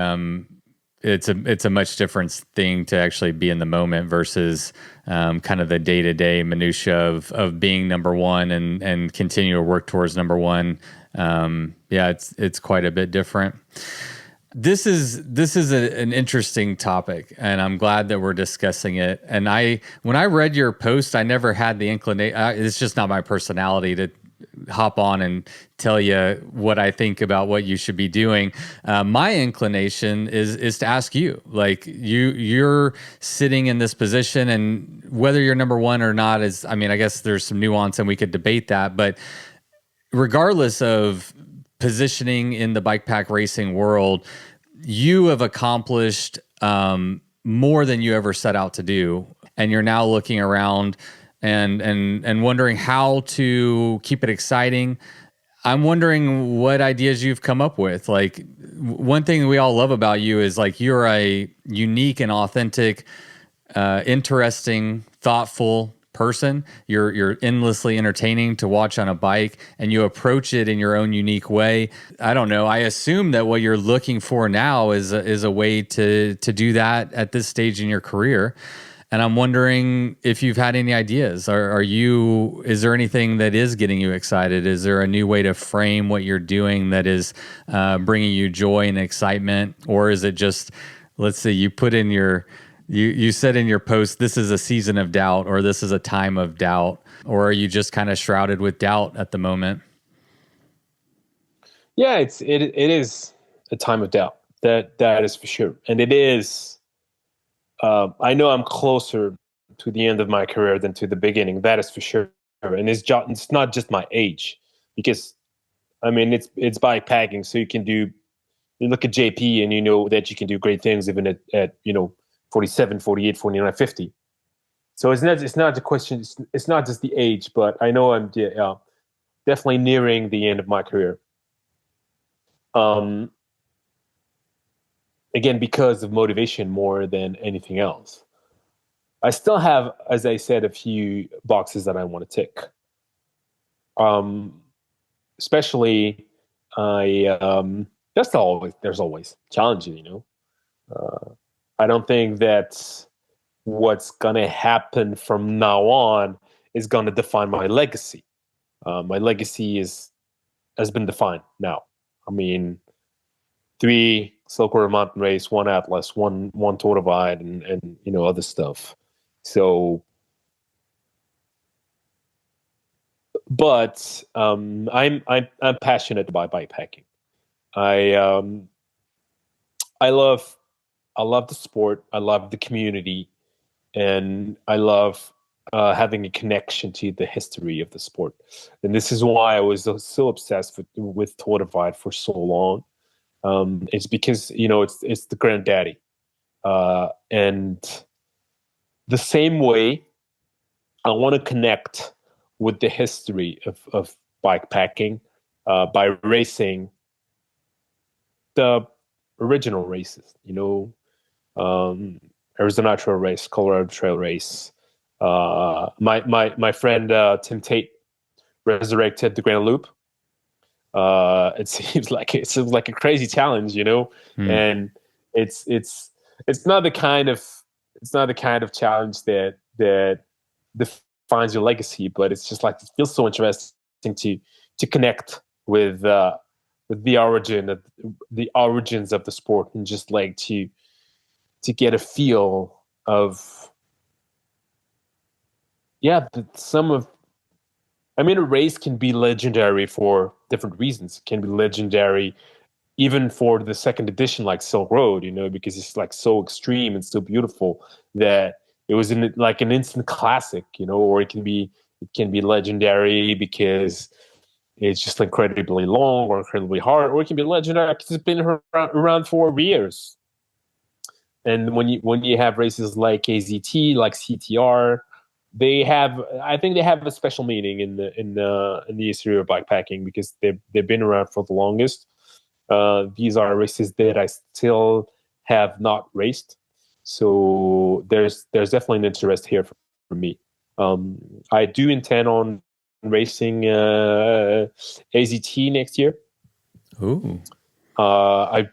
It's a much different thing to actually be in the moment versus kind of the day to day minutia of being number one and continue to work towards number one. Yeah, it's quite a bit different. This is an interesting topic, and I'm glad that we're discussing it. And when I read your post, I never had the inclination. It's just not my personality to hop on and tell you what I think about what you should be doing. My inclination is to ask you, like you're sitting in this position, and whether you're number one or not is, I mean, I guess there's some nuance, and we could debate that, but regardless of positioning in the bike pack racing world, you have accomplished more than you ever set out to do, and you're now looking around and wondering how to keep it exciting. I'm wondering what ideas you've come up with. Like, one thing we all love about you is like you're a unique and authentic, interesting, thoughtful person. You're endlessly entertaining to watch on a bike, and you approach it in your own unique way. I don't know. I assume that what you're looking for now is a way to do that at this stage in your career. And I'm wondering if you've had any ideas. Is there anything that is getting you excited? Is there a new way to frame what you're doing that is bringing you joy and excitement? Or is it just, let's see, you said in your post, this is a season of doubt, or this is a time of doubt, or are you just kind of shrouded with doubt at the moment? Yeah, it is a time of doubt. That is for sure, and it is. I know I'm closer to the end of my career than to the beginning. That is for sure, and it's not just my age, because I mean it's bikepacking, so you look at JP and you know that you can do great things even at 47, 48, 49, 50. So it's not the question. It's not just the age, but I know I'm definitely nearing the end of my career. Um, Again, because of motivation more than anything else. I still have, as I said, a few boxes that I want to tick. Especially, there's always challenges, I don't think that what's gonna happen from now on is gonna define my legacy. My legacy has been defined now. I mean, 3 Silk Road Mountain Race, 1 Atlas, one Tour Divide, and other stuff. So, but I'm passionate about bikepacking. I I love the sport. I love the community, and I love having a connection to the history of the sport. And this is why I was so obsessed with Tour Divide for so long. It's because it's the granddaddy, and the same way I want to connect with the history of bikepacking by racing the original races. Arizona Trail Race, Colorado Trail Race. My friend Tim Tate resurrected the Grand Loop. It seems like a crazy challenge, Hmm. and it's not the kind of challenge that defines your legacy, but it's just like, it feels so interesting to connect with the origins of the sport, and just like to get a feel of, yeah, some of I mean, a race can be legendary for different reasons. It can be legendary even for the second edition, like Silk Road, because it's like so extreme and so beautiful that it was like an instant classic, or it can be legendary because it's just incredibly long or incredibly hard, or it can be legendary because it's been around for years. And when you have races like AZT, like CTR, I think they have a special meaning in the history of bikepacking because they've been around for the longest. These are races that I still have not raced, so there's definitely an interest here for me. I do intend on racing AZT next year. Ooh. I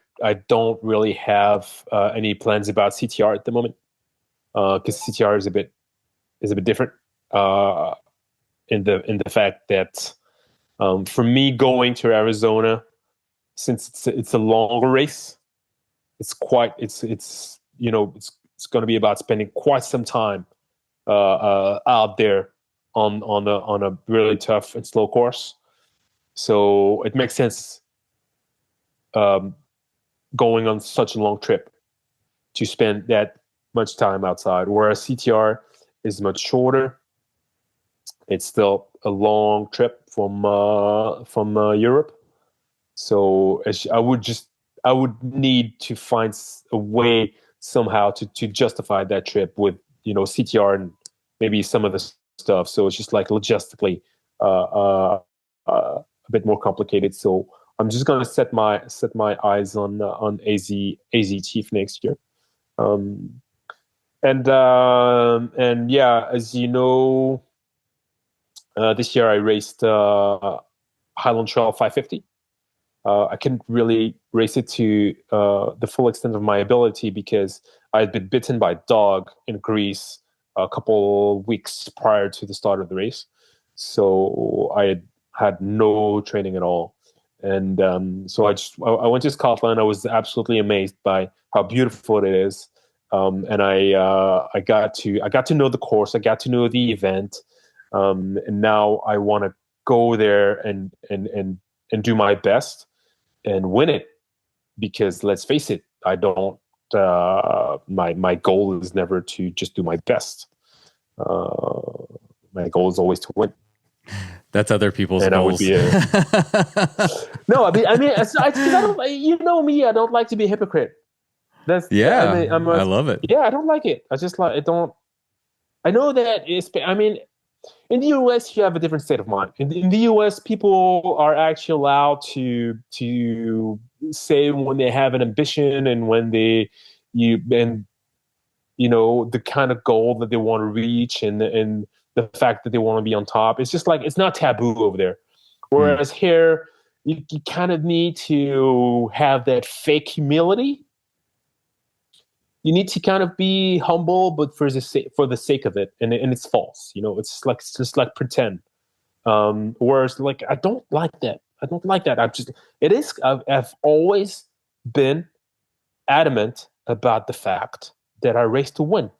don't really have any plans about CTR at the moment because CTR is a bit different in the fact that for me going to Arizona, since it's a longer race, it's going to be about spending quite some time out there on a really tough and slow course. So it makes sense um, going on such a long trip to spend that much time outside. Whereas CTR is much shorter. It's still a long trip from Europe. So I would need to find a way somehow to justify that trip with CTR and maybe some of the stuff. So it's just like logistically a bit more complicated. So I'm just gonna set my eyes on AZT for next year. Um, and yeah, as you know, this year I raced Highland Trail 550. I couldn't really race it to the full extent of my ability because I had been bitten by a dog in Greece a couple weeks prior to the start of the race. So I had no training at all. And so I went to Scotland. I was absolutely amazed by how beautiful it is. And I got to know the course. I got to know the event. And now I want to go there and do my best and win it, because let's face it, I don't. My goal is never to just do my best. My goal is always to win. That's other people's And goals. No, because I don't. You know me, I don't like to be a hypocrite. Yeah, I love it. Yeah, I don't like it. I just like I don't. I know that in the US, you have a different state of mind. In the US, people are actually allowed to say when they have an ambition and when the kind of goal that they want to reach and the fact that they want to be on top. It's just like it's not taboo over there. Whereas here, you kind of need to have that fake humility. You need to kind of be humble, but for the sake of it, and it's false. It's just like pretend. Whereas, like, I don't like that. I don't like that. I've always been adamant about the fact that I race to win.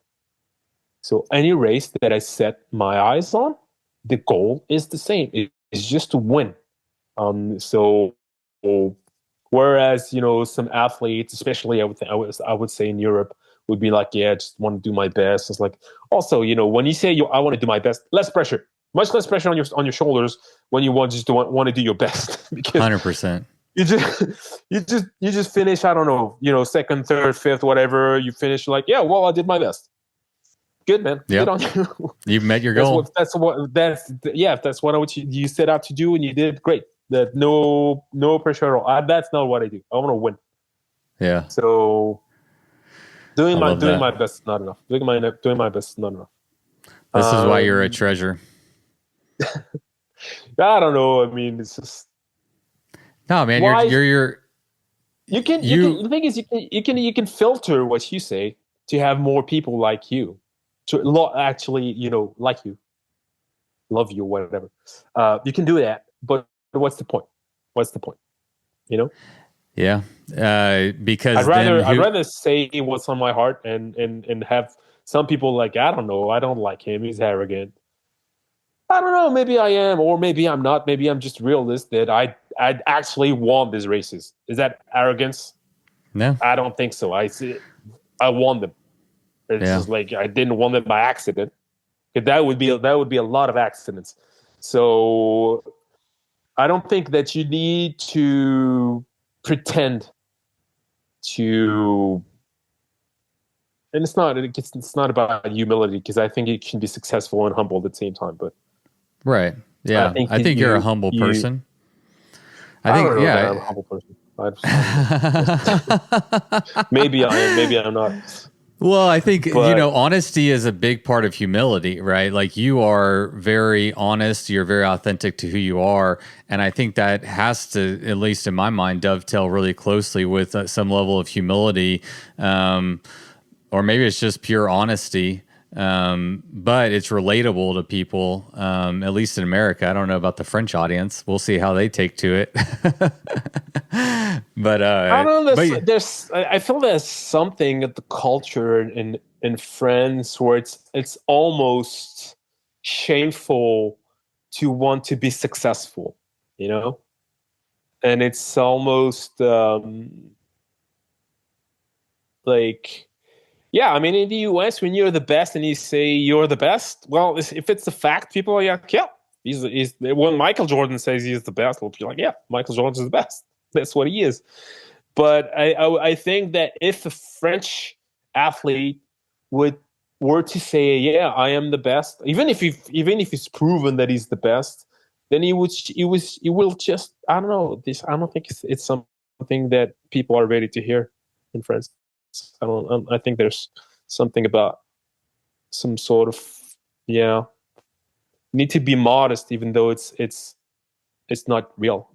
So any race that I set my eyes on, the goal is the same. It's just to win. So whereas some athletes, especially I would say in Europe, would be like, yeah, I just want to do my best. It's like also when you say I want to do my best, less pressure, much less pressure on your shoulders when you want to do your best because 100%. you just finish, I don't know, second, third, fifth, whatever you finish, like, yeah, well, I did my best. Good, man. Yep. Good on you. You met your goal. That's what you set out to do, and you did great. That no pressure at all. That's not what I do. I want to win. Yeah. So doing my that. best is not enough. Doing my best is not enough. This is why you're a treasure. I don't know. I mean, it's just no, man. You're the thing is you can filter what you say to have more people like you, to actually like you, love you, whatever. You can do that, but what's the point? What's the point? Yeah. Because I'd rather say what's on my heart and have some people like, I don't know, I don't like him, he's arrogant. I don't know. Maybe I am, or maybe I'm not. Maybe I'm just realist that I actually won these races. Is that arrogance? No. I don't think so. I won them. It's Yeah. just like I didn't win them by accident. That would be a lot of accidents. So I don't think that you need to pretend to, and it's not about humility, because I think it can be successful and humble at the same time. But Right. I Yeah. think I think you're a humble person. I I think, don't know that I'm a humble person. I don't know. Maybe I am. Maybe I'm not. Well, I think, But honesty is a big part of humility, right? Like you are very honest, you're very authentic to who you are. And I think that has to, at least in my mind, dovetail really closely with some level of humility. Or maybe it's just pure honesty. But it's relatable to people, at least in America. I don't know about the French audience. We'll see how they take to it. I don't know. But I feel there's something at the culture in France where it's almost shameful to want to be successful, you know, and it's almost like, yeah. I mean, in the US, when you're the best and you say you're the best, well, if it's a fact, people are like, yeah, he's when Michael Jordan says he's the best, we'll be like, yeah, Michael Jordan's the best. That's what he is. But I think that if a French athlete would were to say, "Yeah, I am the best," even if he's proven that he's the best, then he will just, I don't know, this. I don't think it's something that people are ready to hear in France. I think there's something about some sort of, yeah, need to be modest, even though it's not real.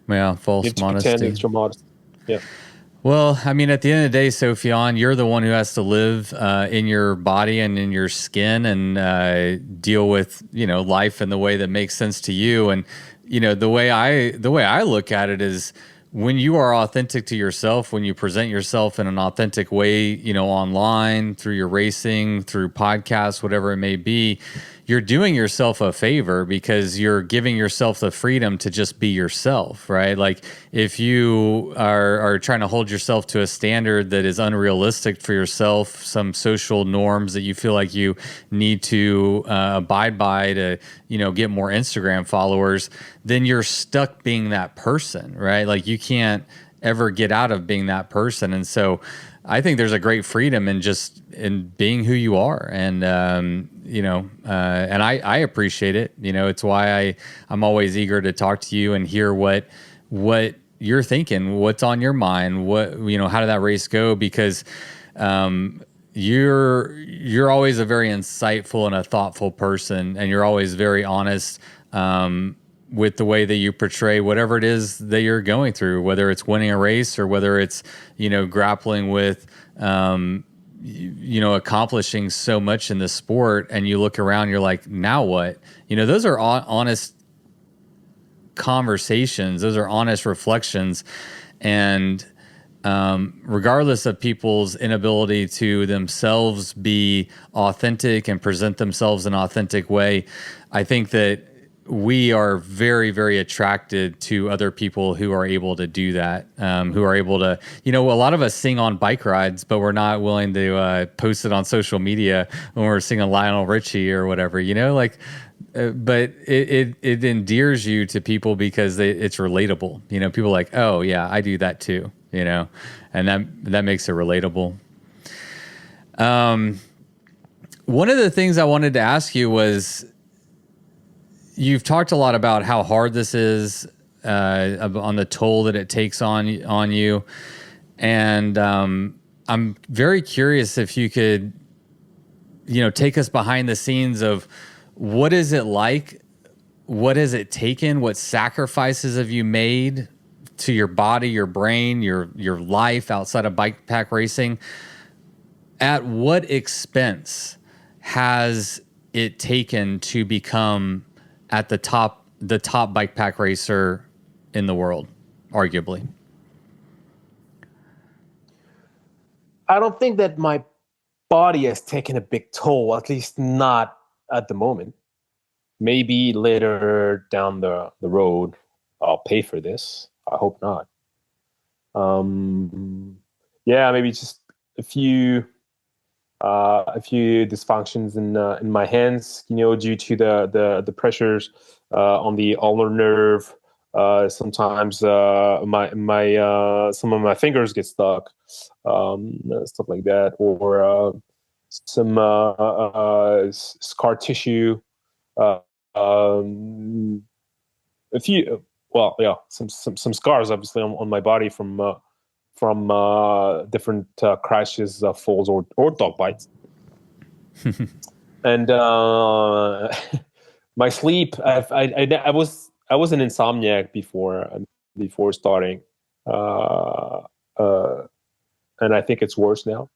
yeah, You false need to pretend modesty. that you're modest. Yeah. Well, I mean, at the end of the day, Sofiane, you're the one who has to live in your body and in your skin and deal with, life in the way that makes sense to you. And, the way I look at it is when you are authentic to yourself, when you present yourself in an authentic way, online, through your racing, through podcasts, whatever it may be, you're doing yourself a favor because you're giving yourself the freedom to just be yourself, right? Like if you are trying to hold yourself to a standard that is unrealistic for yourself, some social norms that you feel like you need to abide by to, get more Instagram followers, then you're stuck being that person, right? Like you can't ever get out of being that person. And so I think there's a great freedom in being who you are. And, and I appreciate it. It's why I'm always eager to talk to you and hear what you're thinking, what's on your mind, how did that race go? Because, you're always a very insightful and a thoughtful person, and you're always very honest, with the way that you portray whatever it is that you're going through, whether it's winning a race or whether it's, grappling with, accomplishing so much in the sport. And you look around, you're like, now what? Those are honest conversations. Those are honest reflections. And regardless of people's inability to themselves be authentic and present themselves in an authentic way, I think that we are very, very attracted to other people who are able to do that, who are able to, a lot of us sing on bike rides, but we're not willing to post it on social media when we're singing Lionel Richie or whatever, but it endears you to people because it's relatable. People are like, oh yeah, I do that too, and that makes it relatable. One of the things I wanted to ask you was, you've talked a lot about how hard this is, on the toll that it takes on you, and I'm very curious if you could, take us behind the scenes of what is it like, what has it taken, what sacrifices have you made to your body, your brain, your life outside of bike pack racing? At what expense has it taken to become at the top bike pack racer in the world, arguably? I don't think that my body has taken a big toll, at least not at the moment. maybe later down the road, I'll pay for this. I hope not. Um, yeah, maybe just a few dysfunctions in my hands, due to the pressures on the ulnar nerve. Sometimes my some of my fingers get stuck, stuff like that, or some scar tissue. Uh, um, a few, well, yeah, some scars obviously on my body from different crashes, falls, or dog bites. And my sleep, I was an insomniac before starting, uh, uh, and I think it's worse now.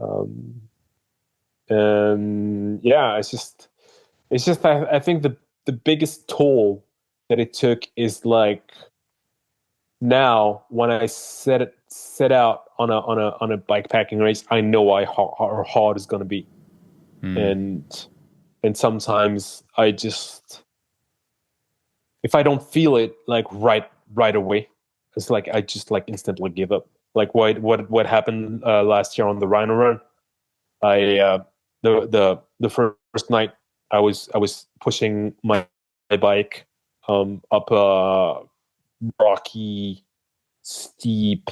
Um, and yeah, it's just I think the biggest toll that it took is like, now when I set out on a bike packing race, I know how hard it's gonna be. Hmm. And sometimes I just, if I don't feel it like right away, it's like I just like instantly give up. Like what happened last year on the Rhino Run. I the first night I was pushing my bike up a rocky, steep,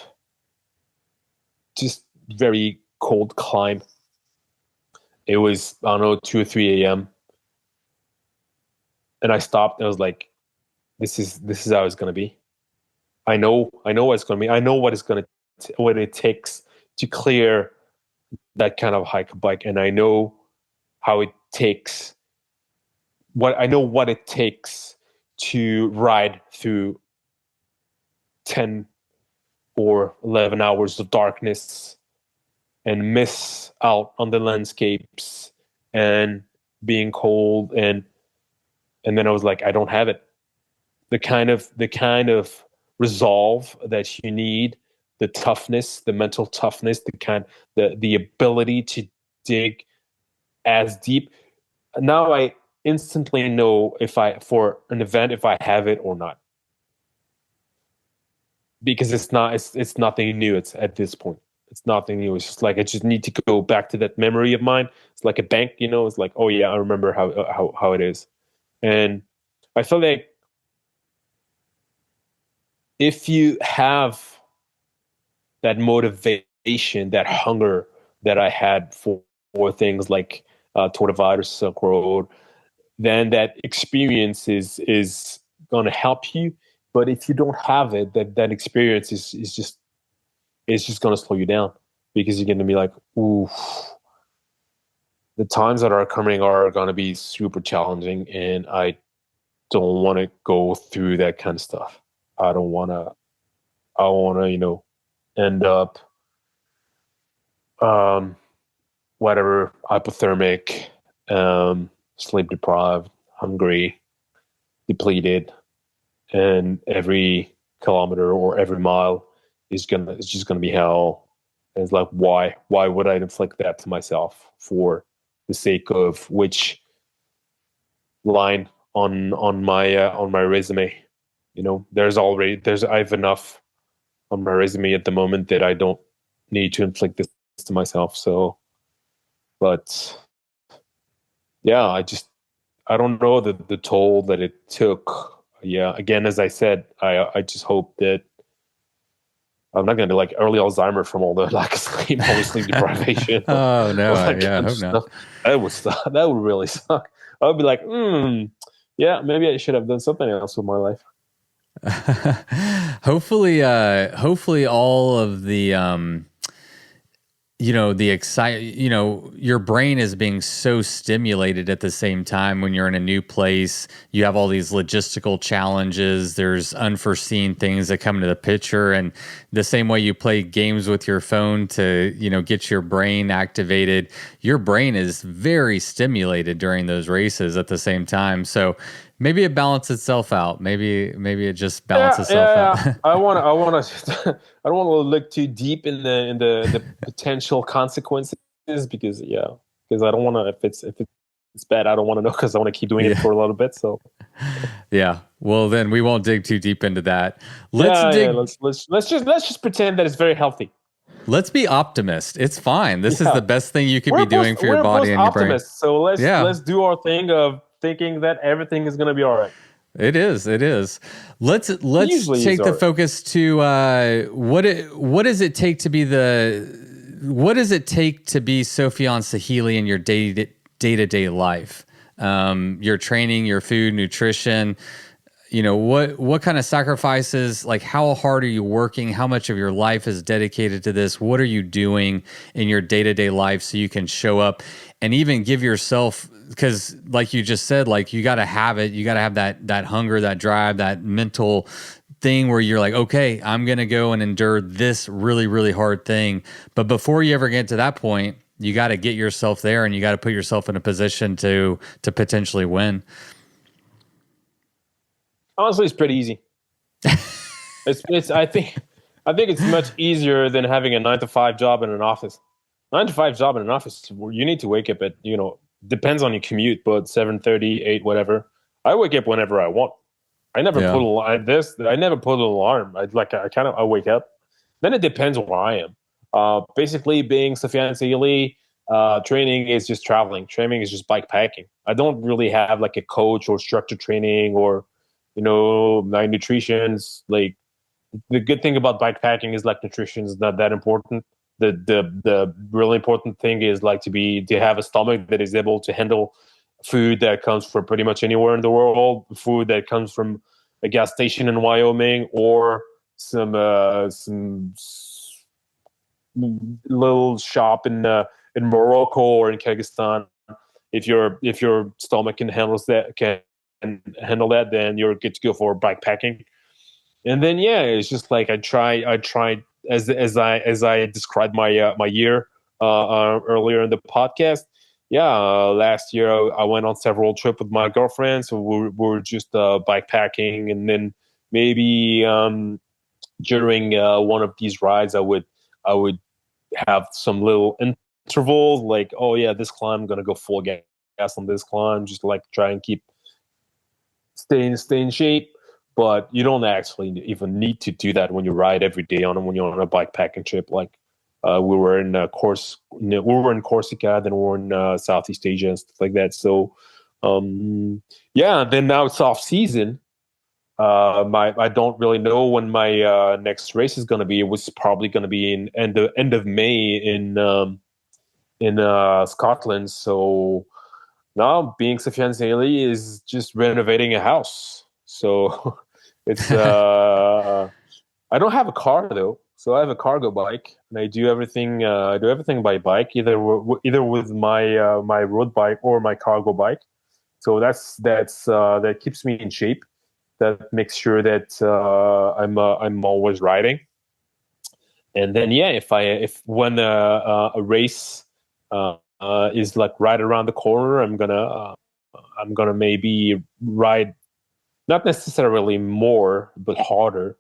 just very cold climb. It was, I don't know, 2 or 3 a.m. and I stopped. And I was like, this is how it's gonna be. I know what it's gonna be. I know what it takes to clear that kind of hike bike, and I know how it takes what it takes to ride through 10 or 11 hours of darkness and miss out on the landscapes and being cold, and then I was like, I don't have it. The kind of resolve that you need, the toughness, the mental toughness, the ability to dig as deep. Now I instantly know, if I for an event, if I have it or not, because it's nothing new. It's at this point, it's nothing new. It's just like I just need to go back to that memory of mine. It's like a bank, it's like, oh yeah, I remember how it is. And I feel like if you have that motivation, that hunger that I had for things like Tour de Vaders, Silk Road, then that experience is going to help you. But if you don't have it, that experience is just, it's just going to slow you down, because you're going to be like, ooh, the times that are coming are going to be super challenging, and I don't want to go through that kind of stuff. I don't want to. I want to, end up um, whatever, hypothermic, sleep deprived, hungry, depleted, and every kilometer or every mile it's just gonna be hell. And it's like, why would I inflict that to myself for the sake of which line on my resume? I have enough on my resume at the moment that I don't need to inflict this to myself. So, but yeah, I don't know the toll that it took. Yeah, again, as I said, I just hope that I'm not going to like early Alzheimer from all the lack of sleep, all the sleep deprivation, Oh no, all that yeah, I kind of hope not. stuff. That would suck. That would really suck. I would be like, yeah, maybe I should have done something else with my life. Hopefully all of the your brain is being so stimulated at the same time when you're in a new place. You have all these logistical challenges. There's unforeseen things that come into the picture. And the same way you play games with your phone to, get your brain activated, your brain is very stimulated during those races at the same time. So maybe it balances itself out. Maybe it just Yeah, balances itself yeah, out. yeah. I don't want to look too deep in the potential consequences, because I don't want to, if it's it's bad, I don't want to know because I want to keep doing it Yeah. for a little bit. So Yeah. Well, then we won't dig too deep into that. Let's yeah, yeah. dig. Let's just pretend that it's very healthy. Let's be optimist. It's fine. This is Yeah, the best thing you could be doing for your we're both body and your brain. optimists. So Yeah. let's do our thing of thinking that everything is gonna be all right. It is. It is. It Let's usually is take all the right. focus to what does it take to be what does it take to be Sofiane Sehili in your day to day life? Your training, your food, nutrition. What kind of sacrifices, like how hard are you working? How much of your life is dedicated to this? What are you doing in your day to day life so you can show up and even give yourself, because like you just said, like you got to have it. You got to have that hunger, that drive, that mental thing where you're like, okay, I'm going to go and endure this really, really hard thing. But before you ever get to that point, you got to get yourself there and you got to put yourself in a position to potentially win. Honestly, it's pretty easy. It's I think it's much easier than having a 9 to 5 job in an office. 9 to 5 job in an office, you need to wake up at, depends on your commute, but 7:30, 8, whatever. I wake up whenever I want. I never Yeah. put I never put an alarm. I wake up. Then it depends where I am. Basically, being Sofiane Sehili, training is just traveling. Training is just bike packing. I don't really have like a coach or structured training or, my nutrition's like the good thing about bike packing is like nutrition is not that important. The really important thing is like to have a stomach that is able to handle food that comes from pretty much anywhere in the world, food that comes from a gas station in Wyoming or some little shop in Morocco or in Kyrgyzstan. If your stomach can handle that, then you're good to go for bike packing. And then yeah, it's just like I tried as I described my year earlier in the podcast. Yeah, last year I went on several trips with my girlfriend, so we're just bike packing, and then maybe during one of these rides I would have some little intervals like, oh yeah, this climb I'm gonna go full gas on this climb, just like try and stay in shape. But you don't actually even need to do that when you ride every day when you're on a bike packing trip. Like we were in Corsica, then we were in Southeast Asia and stuff like that. So yeah, then now it's off season. I don't really know when my next race is going to be. It was probably going to be in end of May in Scotland. So now being Sofiane Sehili is just renovating a house. So it's I don't have a car though, so I have a cargo bike, and I do everything. I do everything by bike, either with my road bike or my cargo bike. So that keeps me in shape. That makes sure that I'm always riding. And then yeah, if when a race is like right around the corner, I'm gonna maybe ride, not necessarily more but harder,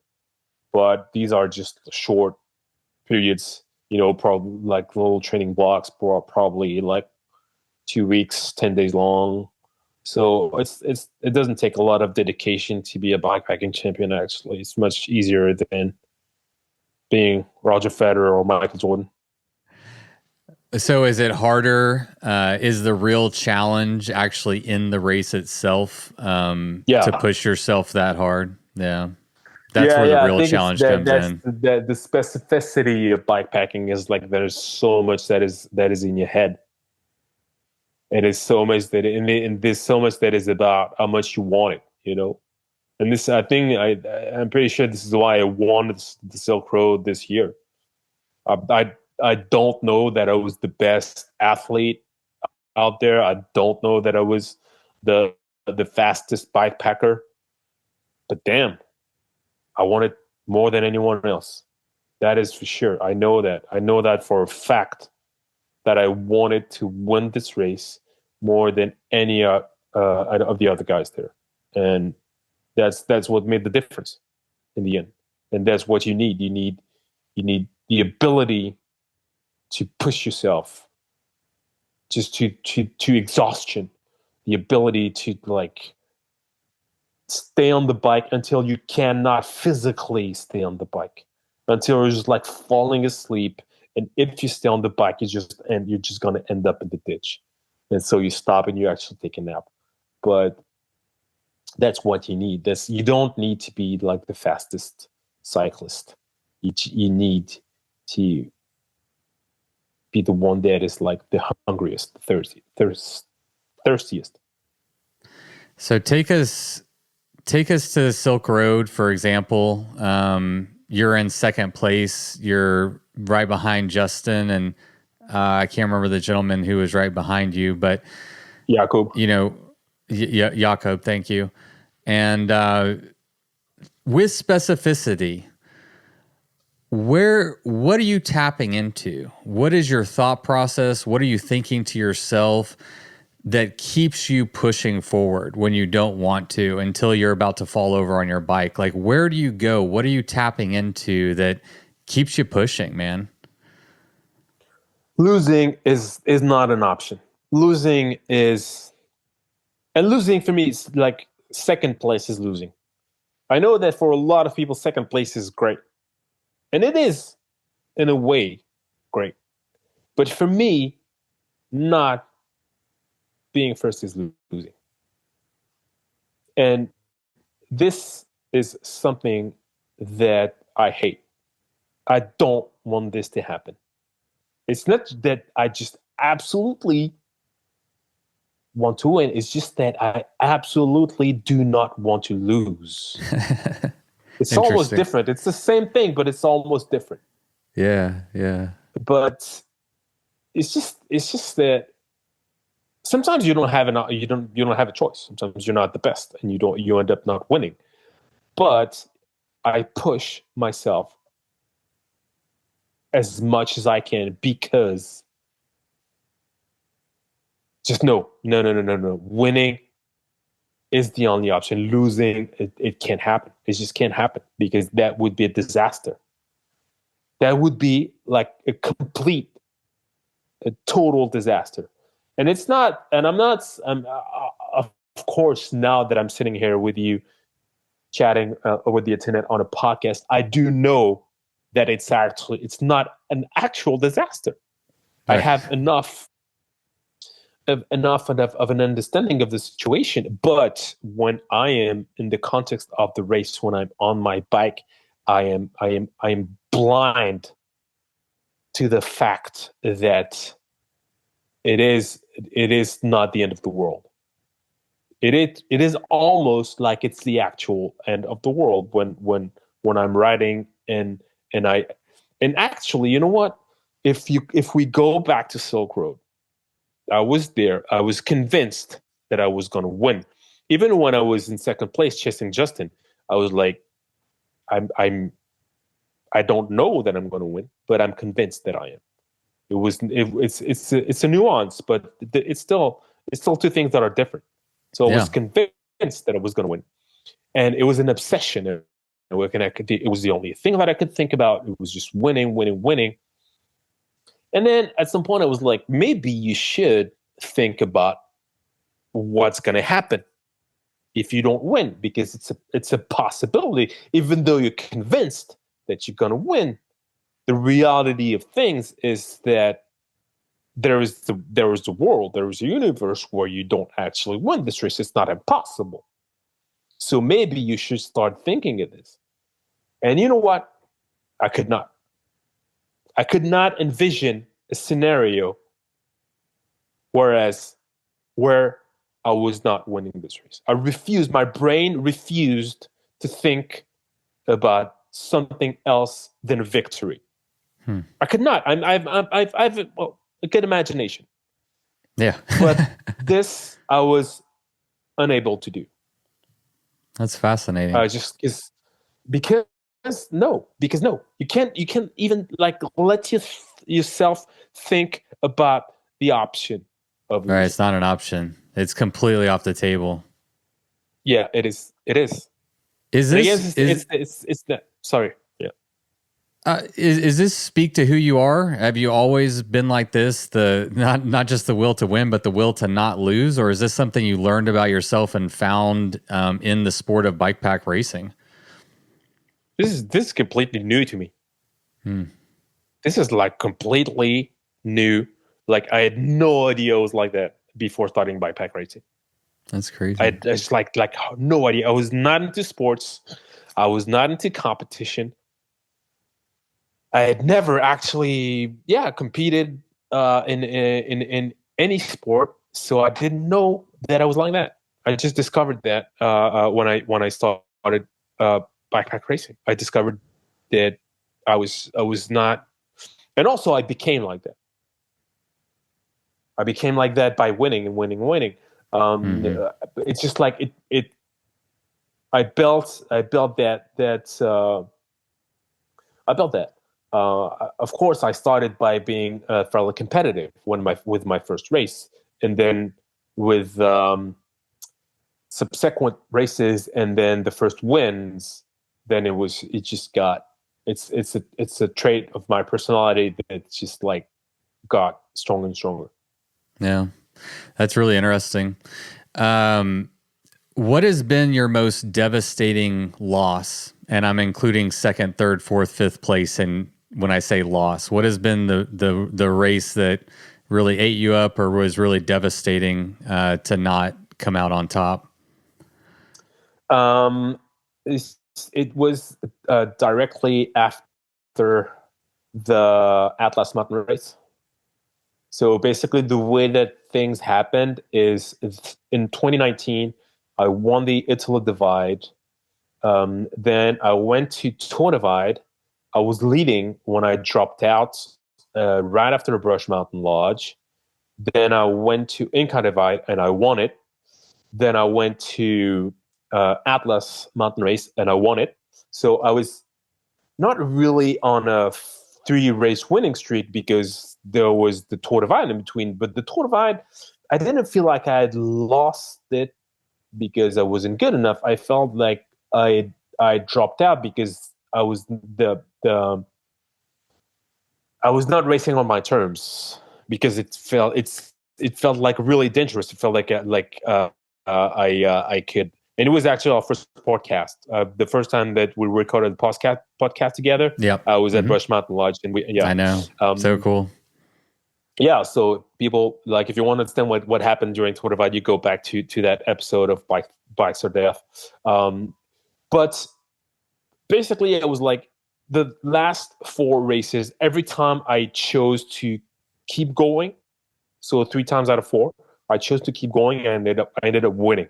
but these are just short periods, probably like little training blocks for probably like 2 weeks, 10 days long. So it doesn't take a lot of dedication to be a bikepacking champion. Actually, it's much easier than being Roger Federer or Michael Jordan. So is it harder? Is the real challenge actually in the race itself, to Yeah, push yourself that hard? Yeah. That's yeah, where the yeah. I real think it's challenge that comes that's in. the specificity of bikepacking is like there's so much that is in your head. It is so much and there's so much that is about how much you want it. And this, I think, I'm pretty sure this is why I won the Silk Road this year. I don't know that I was the best athlete out there. I don't know that I was the fastest bikepacker. But damn, I won it more than anyone else. That is for sure. I know that. I know that for a fact that I wanted to win this race more than any of the other guys there, and that's what made the difference in the end. And that's what you need. You need the ability to push yourself just to exhaustion. the ability to like stay on the bike until you cannot physically stay on the bike, until you're just like falling asleep. And if you stay on the bike, you're just gonna end up in the ditch. And so you stop and you actually take a nap. But that's what you need. You don't need to be like the fastest cyclist. You need to be the one that is like the hungriest, thirstiest. So take us to the Silk Road, for example. You're in second place. You're right behind Justin, and I can't remember the gentleman who was right behind you, but Jakob. Jakob, thank you. And with specificity, what are you tapping into? What is your thought process? What are you thinking to yourself that keeps you pushing forward when you don't want to, until you're about to fall over on your bike? Like, where do you go? What are you tapping into that keeps you pushing, man? Losing is not an option. Losing for me is like second place is losing. I know that for a lot of people, second place is great. And it is, in a way, great. But for me, not being first is losing. And this is something that I hate. I don't want this to happen. It's not that I just absolutely want to win. It's just that I absolutely do not want to lose. It's almost different. It's the same thing, but it's almost different. Yeah. But it's just that sometimes you don't have a choice. Sometimes you're not the best, and you end up not winning. But I push myself as much as I can, because just no. Winning is the only option. Losing, it can't happen. It just can't happen, because that would be a disaster. That would be like a total disaster. And it's not, and of course, now that I'm sitting here with you chatting over the internet on a podcast, I do know that it's not an actual disaster. Right. I have enough of an understanding of the situation. But when I am in the context of the race, when I'm on my bike, I am blind to the fact that it is not the end of the world. It is almost like it's the actual end of the world when I'm riding and actually, you know what? If we go back to Silk Road, I was there. I was convinced that I was going to win. Even when I was in second place chasing Justin, I was like, I don't know that I'm going to win, but I'm convinced that I am. It's a nuance, but it's still two things that are different. So I was convinced that I was going to win, and it was an obsession. It was the only thing that I could think about. It was just winning. And then at some point I was like, maybe you should think about what's going to happen if you don't win, because it's a possibility. Even though you're convinced that you're going to win, the reality of things is that there is the world, there is a universe where you don't actually win this race. It's not impossible. So maybe you should start thinking of this. And you know what? I could not envision a scenario where I was not winning this race. My brain refused to think about something else than victory. I could not. I've a good imagination. Yeah. But this I was unable to do. That's fascinating. Because no. You can't even like let yourself think about the option of losing. Right, it's not an option. It's completely off the table. Yeah, it is. Is this? It's that. Sorry. Yeah. Is this speak to who you are? Have you always been like this? The not just the will to win, but the will to not lose, or is this something you learned about yourself and found in the sport of bike pack racing? This is completely new to me. Hmm, This is like completely new. Like I had no idea it was like that before starting bikepack racing. that's crazy. I just like no idea. I was not into sports. I was not into competition. I had never actually, competed in any sport, so I didn't know that I was like that. I just discovered that when I started backpack racing. I discovered that I was not, and also I became like that. I became like that by winning and winning and winning. Hmm. It's just like it. I built that. Of course, I started by being fairly competitive with my first race, and then with subsequent races, and then the first wins. Then it just got it's a trait of my personality that just like got stronger and stronger. Yeah, that's really interesting. Um, what has been your most devastating loss? And I'm including second, third, fourth, fifth place. And when I say loss, what has been the race that really ate you up or was really devastating to not come out on top? Um, it was directly after the Atlas Mountain Race. So basically, the way that things happened is in 2019, I won the Italy Divide. Then I went to Tour Divide. I was leading when I dropped out right after the Brush Mountain Lodge. Then I went to Inca Divide and I won it. Then I went to Atlas Mountain Race and I won it. So I was not really on a three race winning streak because there was the Tour Divide in between. But the Tour Divide, I didn't feel like I had lost it because I wasn't good enough. I felt like I dropped out because I was not racing on my terms because it felt like really dangerous. It felt like I could, and it was actually our first podcast. The first time that we recorded the podcast together, Yep. I was at Hmm. Brush Mountain Lodge, and I know. So cool. yeah. So people, like, if you want to understand what happened during Tour Divide, you go back to that episode of Bikes or Death. But basically, it was like the last four races. Every time I chose to keep going, so three times out of four, I chose to keep going, and I ended up winning.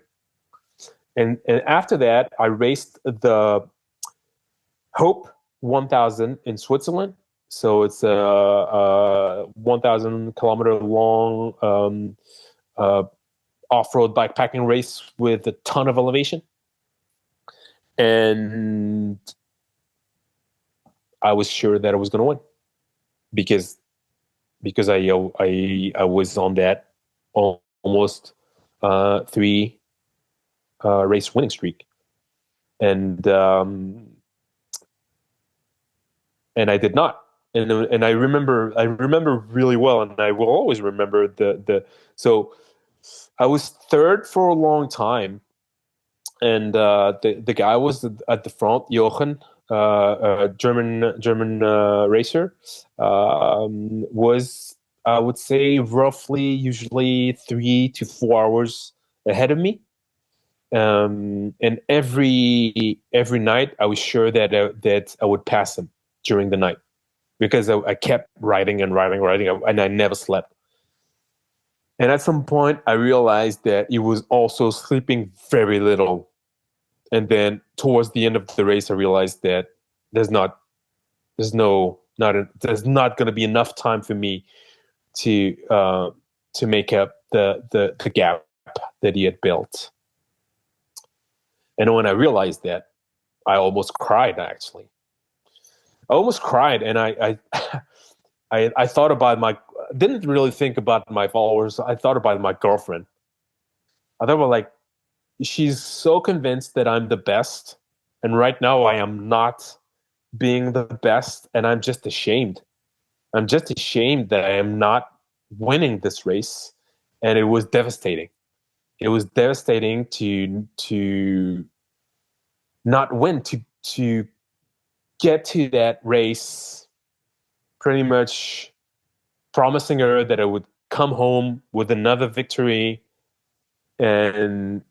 And after that, I raced the Hope 1000 in Switzerland. So it's a 1,000 kilometer long off-road bikepacking race with a ton of elevation. And I was sure that I was going to win because I was on that almost three race winning streak, and I did not. And I remember really well, and I will always remember the. So I was third for a long time, and the guy was at the front, Jochen, German racer, was, I would say, roughly usually 3 to 4 hours ahead of me. And every night I was sure that I would pass him during the night because I kept writing and writing, and I never slept. And at some point, I realized that he was also sleeping very little. And then towards the end of the race, I realized that there's not there's no not a, there's not going to be enough time for me to make up the gap that he had built. And when I realized that, I almost cried. Actually, I almost cried, and I thought about my didn't really think about my followers. I thought about my girlfriend. I thought about, like, she's so convinced that I'm the best, and right now I am not being the best, and I'm just ashamed. I'm just ashamed that I am not winning this race, and it was devastating. It was devastating to not win, to get to that race pretty much promising her that I would come home with another victory, and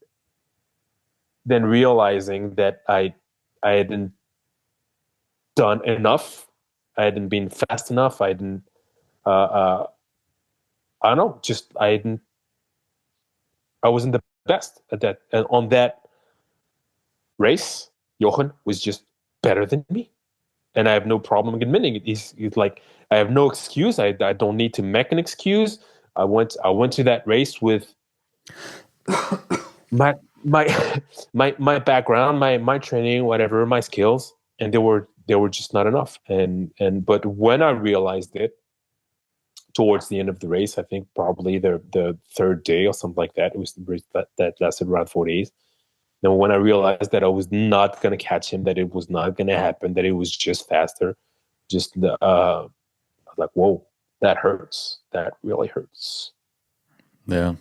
then realizing that I hadn't done enough. I hadn't been fast enough. I don't know, just I wasn't the best at that. And on that race, Jochen was just better than me. And I have no problem admitting it. He's like, I have no excuse. I don't need to make an excuse. I went to that race with my my my background, my training, whatever, my skills, and they were just not enough. But when I realized it towards the end of the race, I think probably the third day or something like that, it was the race that lasted around 4 days. And when I realized that I was not going to catch him, that it was not going to happen, that it was just faster, just I was like, whoa, that hurts. That really hurts. Yeah.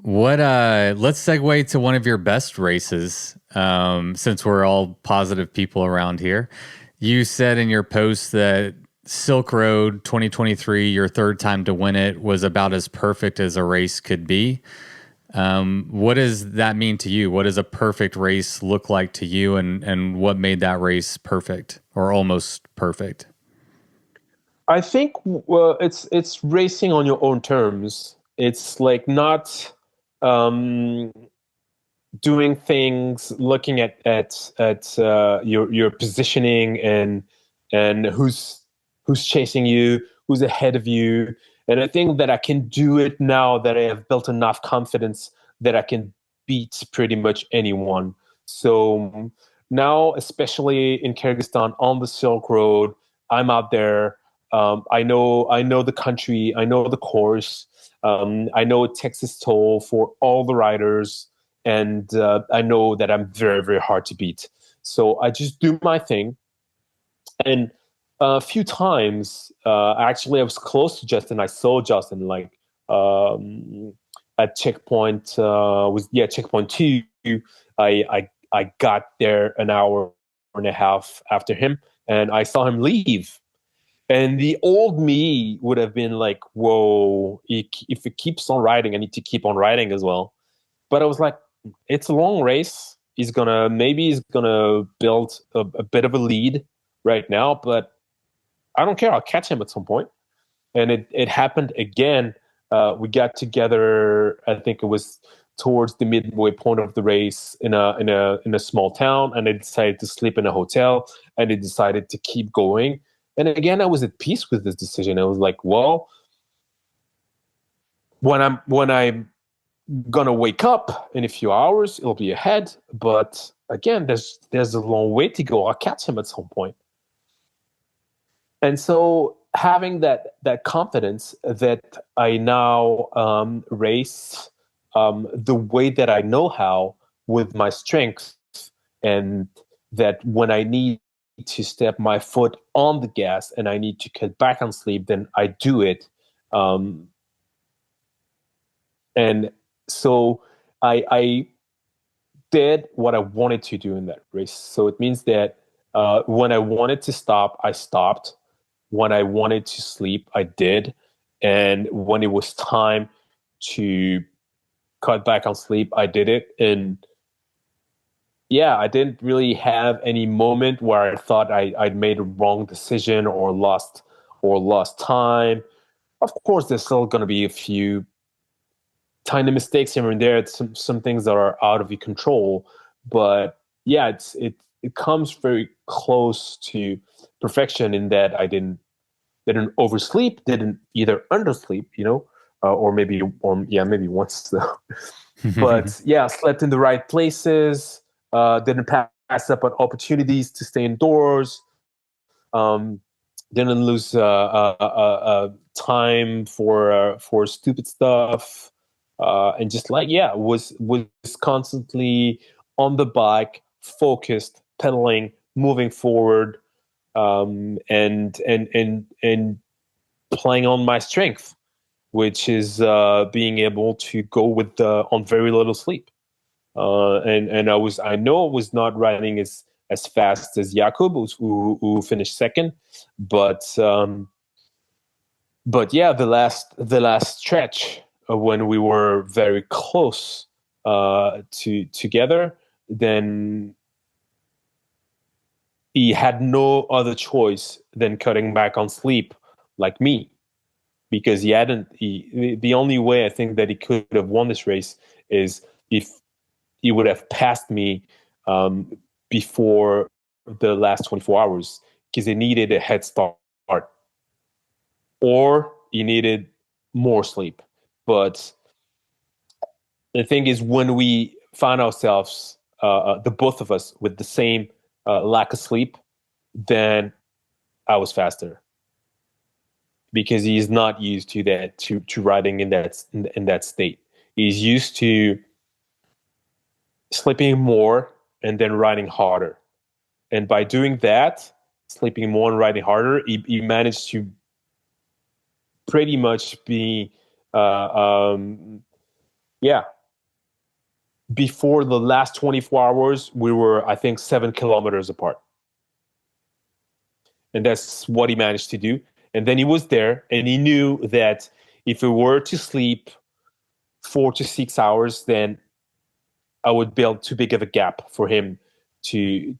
What let's segue to one of your best races, since we're all positive people around here. You said in your post that Silk Road 2023, your third time to win it, was about as perfect as a race could be. What does that mean to you? What does a perfect race look like to you, and what made that race perfect or almost perfect? I think it's racing on your own terms. It's like not um, doing things, looking at your positioning and who's chasing you, who's ahead of you. And I think that I can do it now that I have built enough confidence that I can beat pretty much anyone. So now, especially in Kyrgyzstan on the Silk Road, I'm out there. I know the country. I know the course. I know it takes its toll for all the riders, and I know that I'm very, very hard to beat. So I just do my thing. And a few times, actually, I was close to Justin. I saw Justin like at checkpoint checkpoint 2. I got there an hour and a half after him, and I saw him leave. And the old me would have been like, whoa, if it keeps on riding, I need to keep on riding as well. But I was like, it's a long race. He's gonna build a bit of a lead right now, but I don't care. I'll catch him at some point. And it happened again. We got together. I think it was towards the midway point of the race in a small town, and I decided to sleep in a hotel, and I decided to keep going. And again, I was at peace with this decision. I was like, well, when I'm gonna wake up in a few hours, it'll be ahead. But again, there's a long way to go. I'll catch him at some point. And so having that confidence that I now race the way that I know how, with my strengths, and that when I need to step my foot on the gas and I need to cut back on sleep, then I do it. Um, and so I did what I wanted to do in that race. So it means that when I wanted to stop, I stopped. When I wanted to sleep, I did. And when it was time to cut back on sleep, I did it. And yeah, I didn't really have any moment where I thought I'd made a wrong decision or lost time. Of course, there's still going to be a few tiny mistakes here and there. Some things that are out of your control, but yeah, it comes very close to perfection in that I didn't oversleep, didn't either undersleep, or maybe once though. But yeah, slept in the right places, didn't pass up on opportunities to stay indoors, um, didn't lose time for stupid stuff, and just like was constantly on the bike, focused, pedaling, moving forward, and playing on my strength, which is being able to go with on very little sleep. And I know I was not riding as fast as Jakob, who finished second, but yeah, the last stretch when we were very close to together, then he had no other choice than cutting back on sleep, like me, because he hadn't. The only way I think that he could have won this race is if he would have passed me before the last 24 hours, because he needed a head start, or he needed more sleep. But the thing is, when we found ourselves, the both of us, with the same lack of sleep, then I was faster, because he's not used to that, to riding in that state. He's used to sleeping more and then riding harder. And by doing that, sleeping more and riding harder, he managed to pretty much be, yeah. Before the last 24 hours, we were, I think, 7 kilometers apart. And that's what he managed to do. And then he was there, and he knew that if he were to sleep 4 to 6 hours, then I would build too big of a gap for him to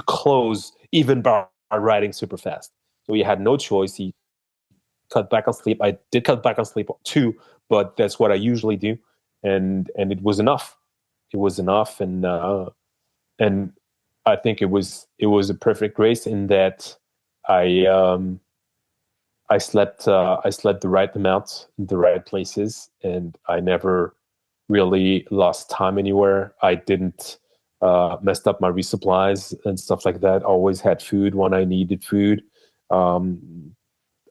close, even by riding super fast. So he had no choice. He cut back on sleep. I did cut back on sleep too, but that's what I usually do, and it was enough. It was enough, and I think it was a perfect race in that I I slept the right amount in the right places, and I never really lost time anywhere. I didn't messed up my resupplies and stuff like that. Always had food when I needed food. Um,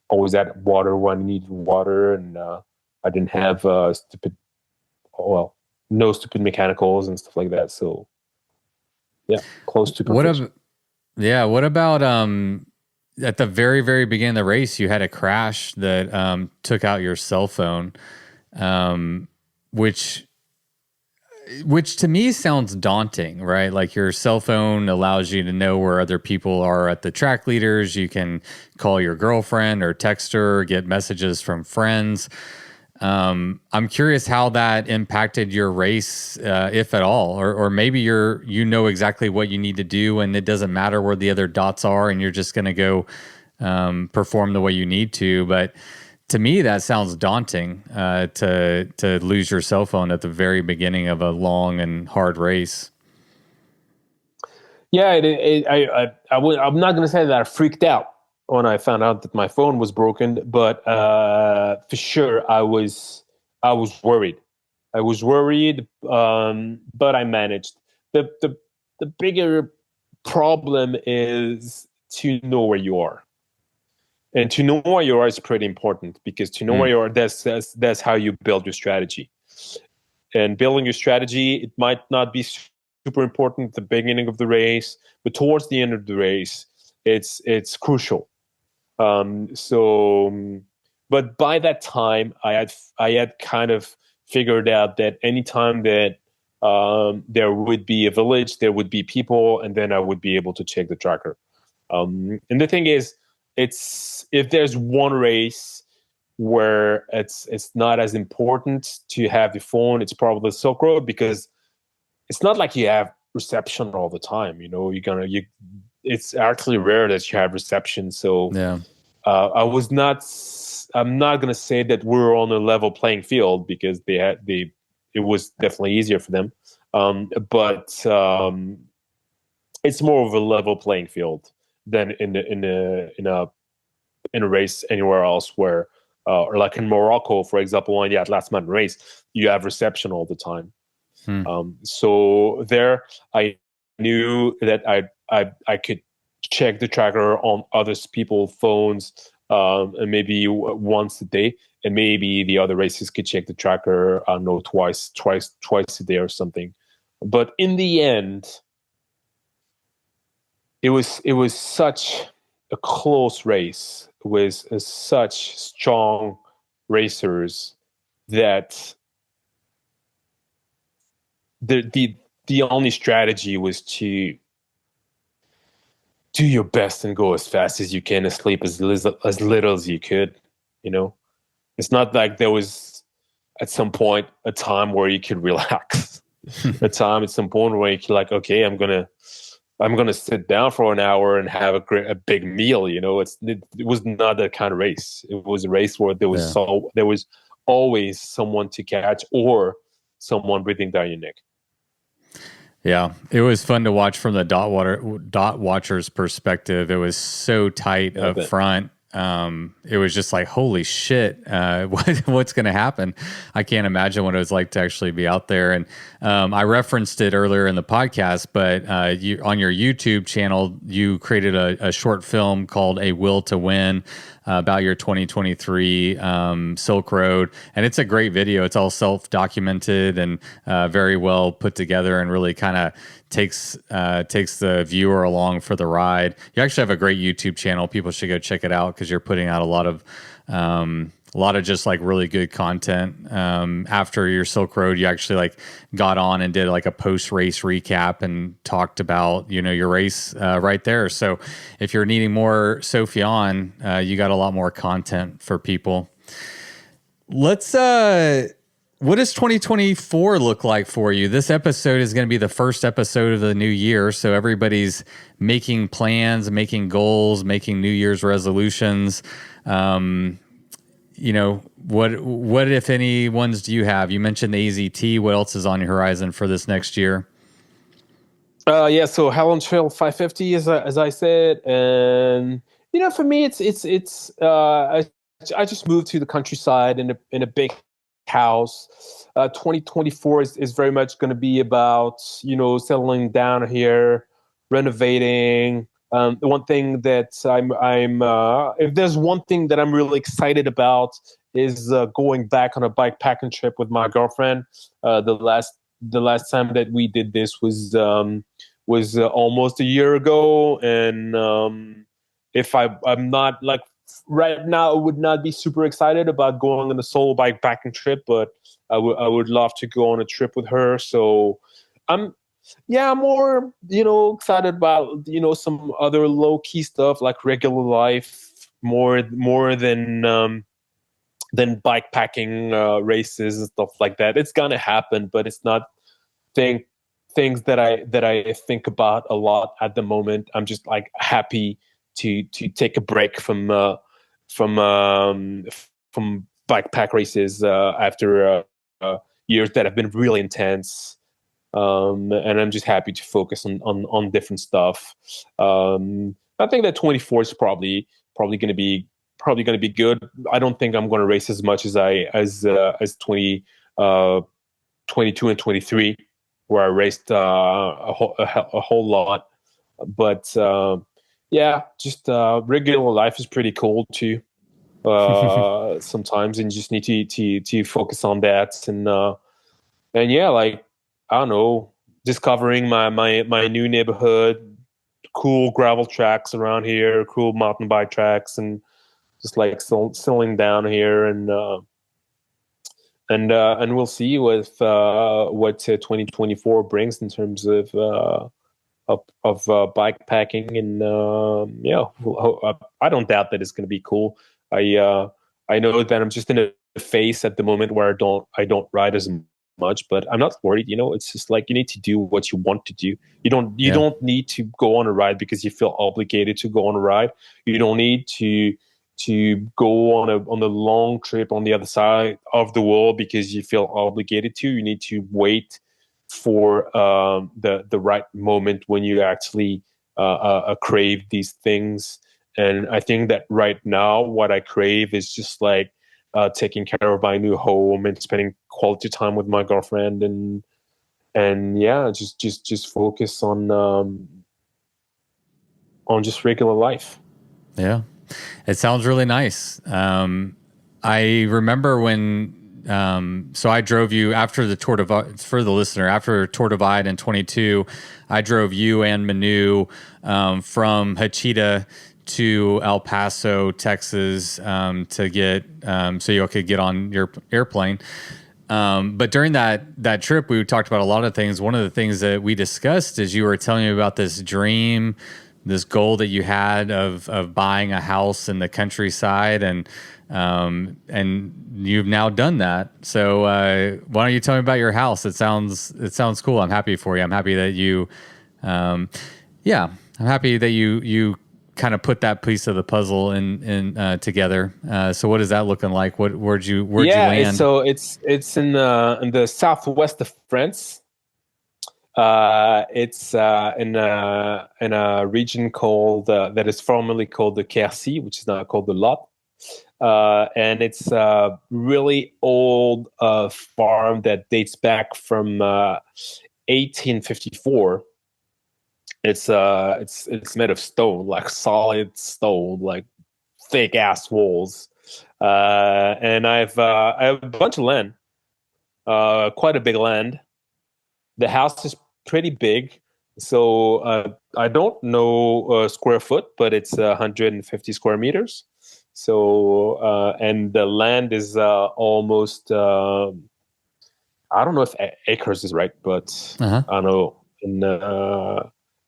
Always had water when I needed water, and I didn't have well, no stupid mechanicals and stuff like that. So yeah, close to What perfection. ab- yeah, what about at the very, very beginning of the race, you had a crash that took out your cell phone, um, which to me sounds daunting, right? Like your cell phone allows you to know where other people are at the track leaders. You can call your girlfriend or text her, get messages from friends. I'm curious how that impacted your race, if at all, or maybe you know exactly what you need to do, and it doesn't matter where the other dots are, and you're just going to go perform the way you need to. But to me, that sounds daunting, to lose your cell phone at the very beginning of a long and hard race. Yeah, I'm not gonna say that I freaked out when I found out that my phone was broken, but for sure I was worried. I was worried, but I managed. The bigger problem is to know where you are, and to know where you are is pretty important, because to know where Mm. you are, that's how you build your strategy. And building your strategy, it might not be super important at the beginning of the race, but towards the end of the race, it's crucial. So, but by that time, I had kind of figured out that anytime that there would be a village, there would be people, and then I would be able to check the tracker. And the thing is, it's if there's one race where it's not as important to have the phone, it's probably Silk Road, because it's not like you have reception all the time. It's actually rare that you have reception. So Yeah. I'm not gonna say that we're on a level playing field, because it was definitely easier for them. But it's more of a level playing field than in a race anywhere else, where or like in Morocco, for example, on the Atlas Mountain race, you have reception all the time. Hmm. So there, I knew that I could check the tracker on other people's phones, and maybe once a day, and maybe the other races could check the tracker, I don't know, twice a day or something. But in the end, it was such a close race with such strong racers that the the the only strategy was to do your best and go as fast as you can and sleep as little as you could. You know, it's not like there was at some point a time where you could relax. At some point where you could like, okay, I'm gonna sit down for an hour and have a big meal. You know, it was not that kind of race. It was a race where Yeah. there was always someone to catch or someone breathing down your neck. Yeah, it was fun to watch from the dot watcher's perspective. It was so tight Yeah, up front. It was just like, holy shit, what's going to happen? I can't imagine what it was like to actually be out there. And I referenced it earlier in the podcast, but you on your YouTube channel, you created a short film called "A Will to Win." About your 2023 Silk Road, and it's a great video. It's all self-documented and very well put together, and really kind of takes the viewer along for the ride. You actually have a great YouTube channel. People should go check it out because you're putting out a lot of just like really good content. After your Silk Road, you actually like got on and did like a post race recap and talked about, you know, your race right there. So if you're needing more Sofiane, you got a lot more content for people. Let's, what does 2024 look like for you? This episode is going to be the first episode of the new year. So everybody's making plans, making goals, making New Year's resolutions. You know, what if any ones do you have? You mentioned the AZT. What else is on your horizon for this next year? Yeah, so Highland Trail 550, as I said, and you know, for me, I just moved to the countryside in a big house. 2024 is very much going to be about, you know, settling down here, renovating. The one thing that I'm if there's one thing that I'm really excited about is going back on a bike packing trip with my girlfriend. The last time that we did this was almost a year ago, and if I'm not like right now, I would not be super excited about going on a solo bike packing trip, but I would love to go on a trip with her. So I'm yeah, I'm more, you know, excited about, you know, some other low key stuff like regular life more than bike packing races and stuff like that. It's gonna happen, but it's not thing things that I think about a lot at the moment. I'm just like happy to take a break from from backpack races after years that have been really intense. And I'm just happy to focus on different stuff. I think that 24 is probably going to be good. I don't think I'm going to race as much as 22 and 23, where I raced a whole lot. But yeah, just regular life is pretty cool too. Sometimes, and you just need to focus on that, and yeah, like I don't know, discovering my new neighborhood, cool gravel tracks around here, cool mountain bike tracks, and just like settling down here, and we'll see what 2024 brings in terms of bike packing, and yeah, I don't doubt that it's going to be cool. I know that I'm just in a phase at the moment where I don't ride as much, but I'm not worried. You know, it's just like you need to do what you want to do. You Yeah. don't need to go on a ride because you feel obligated to go on a ride. You don't need to go on a long trip on the other side of the world because you feel obligated to. You need to wait for the right moment when you actually crave these things. And I think that right now, what I crave is just like taking care of my new home and spending quality time with my girlfriend, and yeah, just focus on just regular life. Yeah. It sounds really nice. I remember when so I drove you after the Tour Divide, for the listener, after Tour Divide in 22, I drove you and Manu from Hachita to El Paso, Texas, to get so you all could get on your airplane. But during that trip, we talked about a lot of things. One of the things that we discussed is you were telling me about this dream, this goal that you had of buying a house in the countryside, and you've now done that. So why don't you tell me about your house? It sounds cool. I'm happy for you. I'm happy that you, I'm happy that you kind of put that piece of the puzzle in together. So what is that looking like? Where'd you land? So it's in the southwest of France. It's in a region called that is formerly called the Quercy, which is now called the Lot. And it's a really old farm that dates back from 1854. It's made of stone, like solid stone, like thick ass walls. And I have a bunch of land, quite a big land. The house is pretty big, so I don't know square foot, but it's 150 square meters. So and the land is almost I don't know if acres is right, but I don't know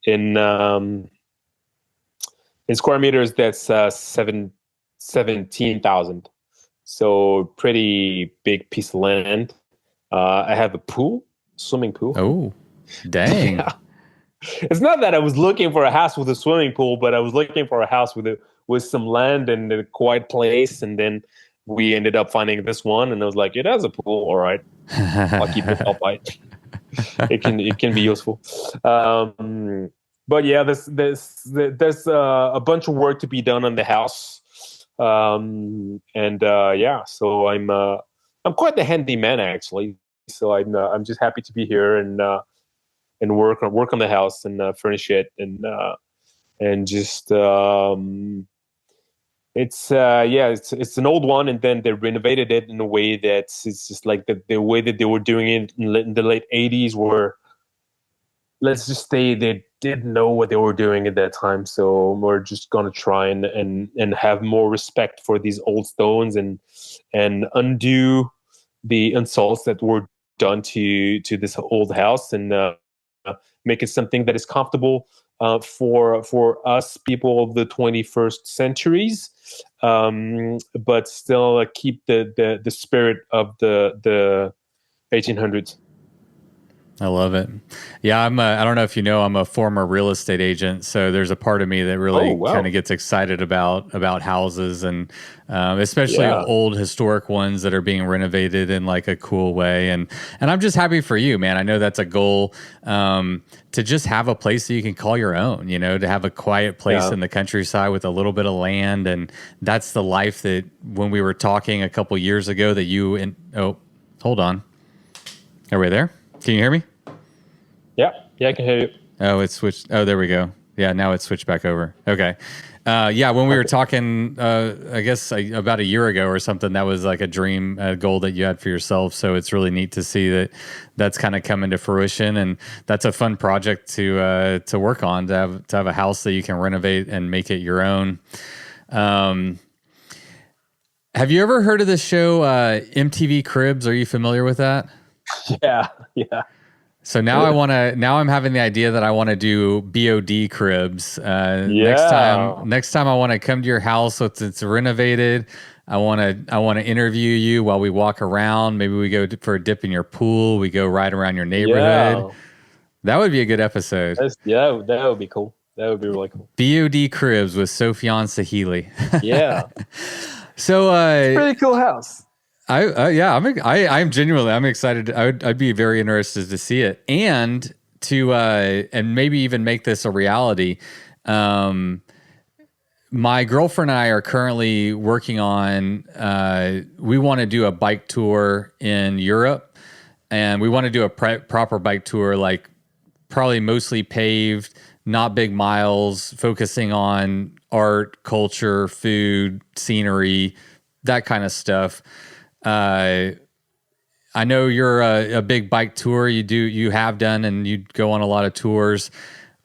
in square meters that's 17,000. So pretty big piece of land. I have a swimming pool. Oh, dang. Yeah. It's not that I was looking for a house with a swimming pool, but I was looking for a house with some land and a quiet place. And then we ended up finding this one, and I was like, it has a pool. All right, I'll keep it. I'll buy it. It can be useful. But yeah, there's a bunch of work to be done on the house. So I'm quite the handyman, actually. So I'm just happy to be here and work on the house and furnish it and just it's an old one, and then they renovated it in a way that it's just like the way that they were doing it in the late 80s, where let's just say they didn't know what they were doing at that time. So we're just gonna try and have more respect for these old stones and undo the insults that were done to this old house, and make it something that is comfortable for us people of the 21st centuries, but still keep the spirit of the 1800s. I love it. Yeah, I don't know if you know, I'm a former real estate agent, so there's a part of me that really kind of gets excited about houses, and especially old historic ones that are being renovated in like a cool way. And I'm just happy for you, man. I know that's a goal, to just have a place that you can call your own, to have a quiet place in the countryside with a little bit of land. And that's the life that when we were talking a couple years ago that hold on. Are we there? Can you hear me? Yeah, I can hear you. Oh, it switched. Oh, there we go. Yeah, now it's switched back over. Okay. When we were talking, I guess about a year ago or something, that was like a dream, goal that you had for yourself. So it's really neat to see that that's kind of coming to fruition, and that's a fun project to work on, to have a house that you can renovate and make it your own. Have you ever heard of the show MTV Cribs? Are you familiar with that? Yeah. So now I'm having the idea that I want to do BOD Cribs. Next time I want to come to your house once it's renovated. I want to interview you while we walk around. Maybe we go for a dip in your pool. We go right around your neighborhood. Yeah. That would be a good episode. That would be cool. That would be really cool. BOD Cribs with Sofiane Sehili. Yeah. So it's a pretty cool house. I'm genuinely excited. I'd be very interested to see it, and to and maybe even make this a reality. My girlfriend and I are currently working on. We want to do a bike tour in Europe, and we want to do a proper bike tour, like probably mostly paved, not big miles, focusing on art, culture, food, scenery, that kind of stuff. I know you're a big bike tour. You have done, and you go on a lot of tours.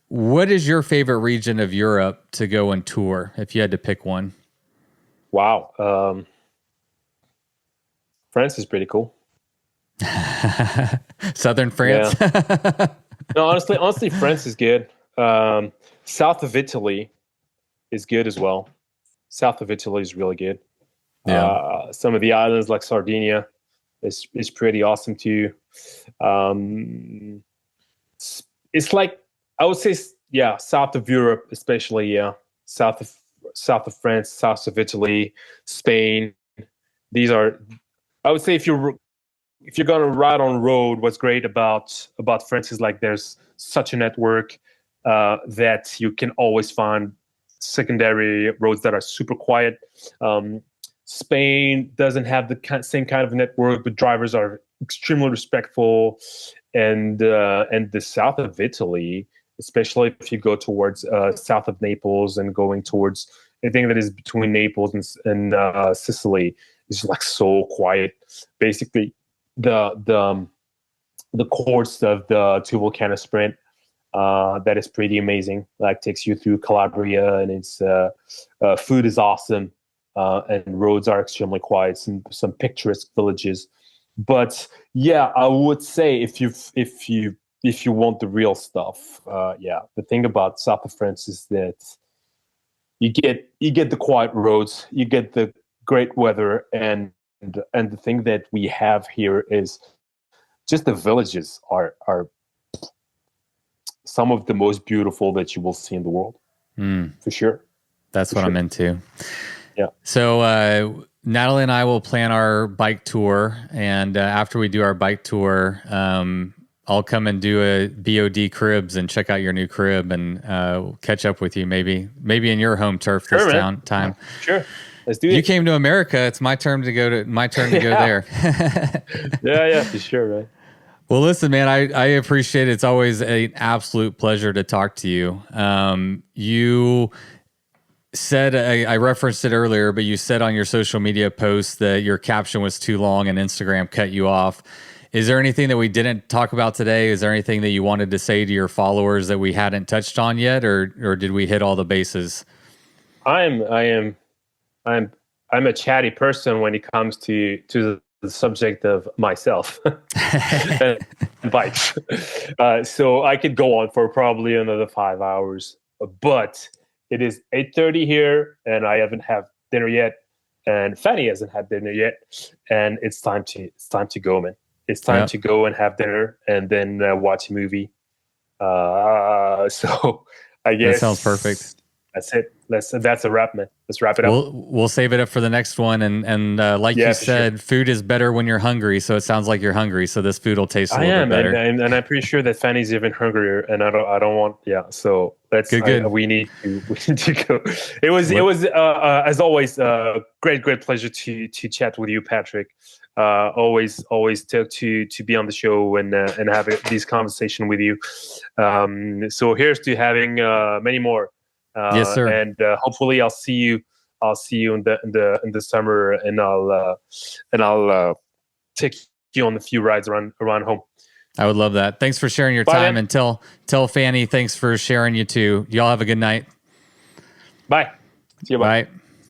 What is your favorite region of Europe to go and tour, if you had to pick one? Wow. France is pretty cool. Southern France? Yeah. No, honestly, France is good. South of Italy is good as well. South of Italy is really good. Yeah. Some of the islands like Sardinia is pretty awesome too. It's like, I would say, yeah, south of Europe, especially, yeah, south of France, south of Italy, Spain. These are, I would say, if you're gonna ride on road, what's great about France is like there's such a network that you can always find secondary roads that are super quiet. Spain doesn't have the same kind of network, but drivers are extremely respectful. And the south of Italy, especially if you go towards south of Naples and going towards anything that is between Naples and Sicily, is like so quiet. Basically, the course of the Two Volcano Sprint that is pretty amazing. Like takes you through Calabria, and it's food is awesome, and roads are extremely quiet. Some picturesque villages, but yeah, I would say if you want the real stuff, yeah, the thing about south of France is that you get the quiet roads, you get the great weather, and the thing that we have here is just the villages are some of the most beautiful that you will see in the world, for sure. That's what I'm into. Yeah. So Natalie and I will plan our bike tour, and after we do our bike tour, I'll come and do a BOD cribs and check out your new crib, and we'll catch up with you maybe in your home turf this time. Sure. Let's do it. You came to America. It's my turn to go go there. yeah, for sure, man. Well, listen, man, I appreciate it. It's always an absolute pleasure to talk to you. You said, I referenced it earlier, but you said on your social media post that your caption was too long and Instagram cut you off. Is there anything that we didn't talk about today? Is there anything that you wanted to say to your followers that we hadn't touched on yet, or did we hit all the bases? I'm a chatty person when it comes to the subject of myself and bikes. So I could go on for probably another 5 hours, but it is 8:30 here, and I haven't had dinner yet, and Fanny hasn't had dinner yet, and it's time to go, man. It's time to go and have dinner, and then watch a movie. So I guess that sounds perfect. That's it. That's a wrap, man. Let's wrap it up. We'll save it up for the next one. And like you said, food is better when you're hungry. So it sounds like you're hungry. So this food will taste a little bit better. And I'm pretty sure that Fanny's even hungrier. And I don't want. Yeah. So let's. Good. We need to go. It was as always great pleasure to chat with you, Patrick. Always to be on the show and have this conversation with you. So here's to having many more. Yes, sir. And hopefully I'll see you in the summer, and I'll take you on a few rides around home. I would love that. Thanks for sharing your time, man. And tell Fanny thanks for sharing you too. Y'all have a good night. Bye. See you. Bye.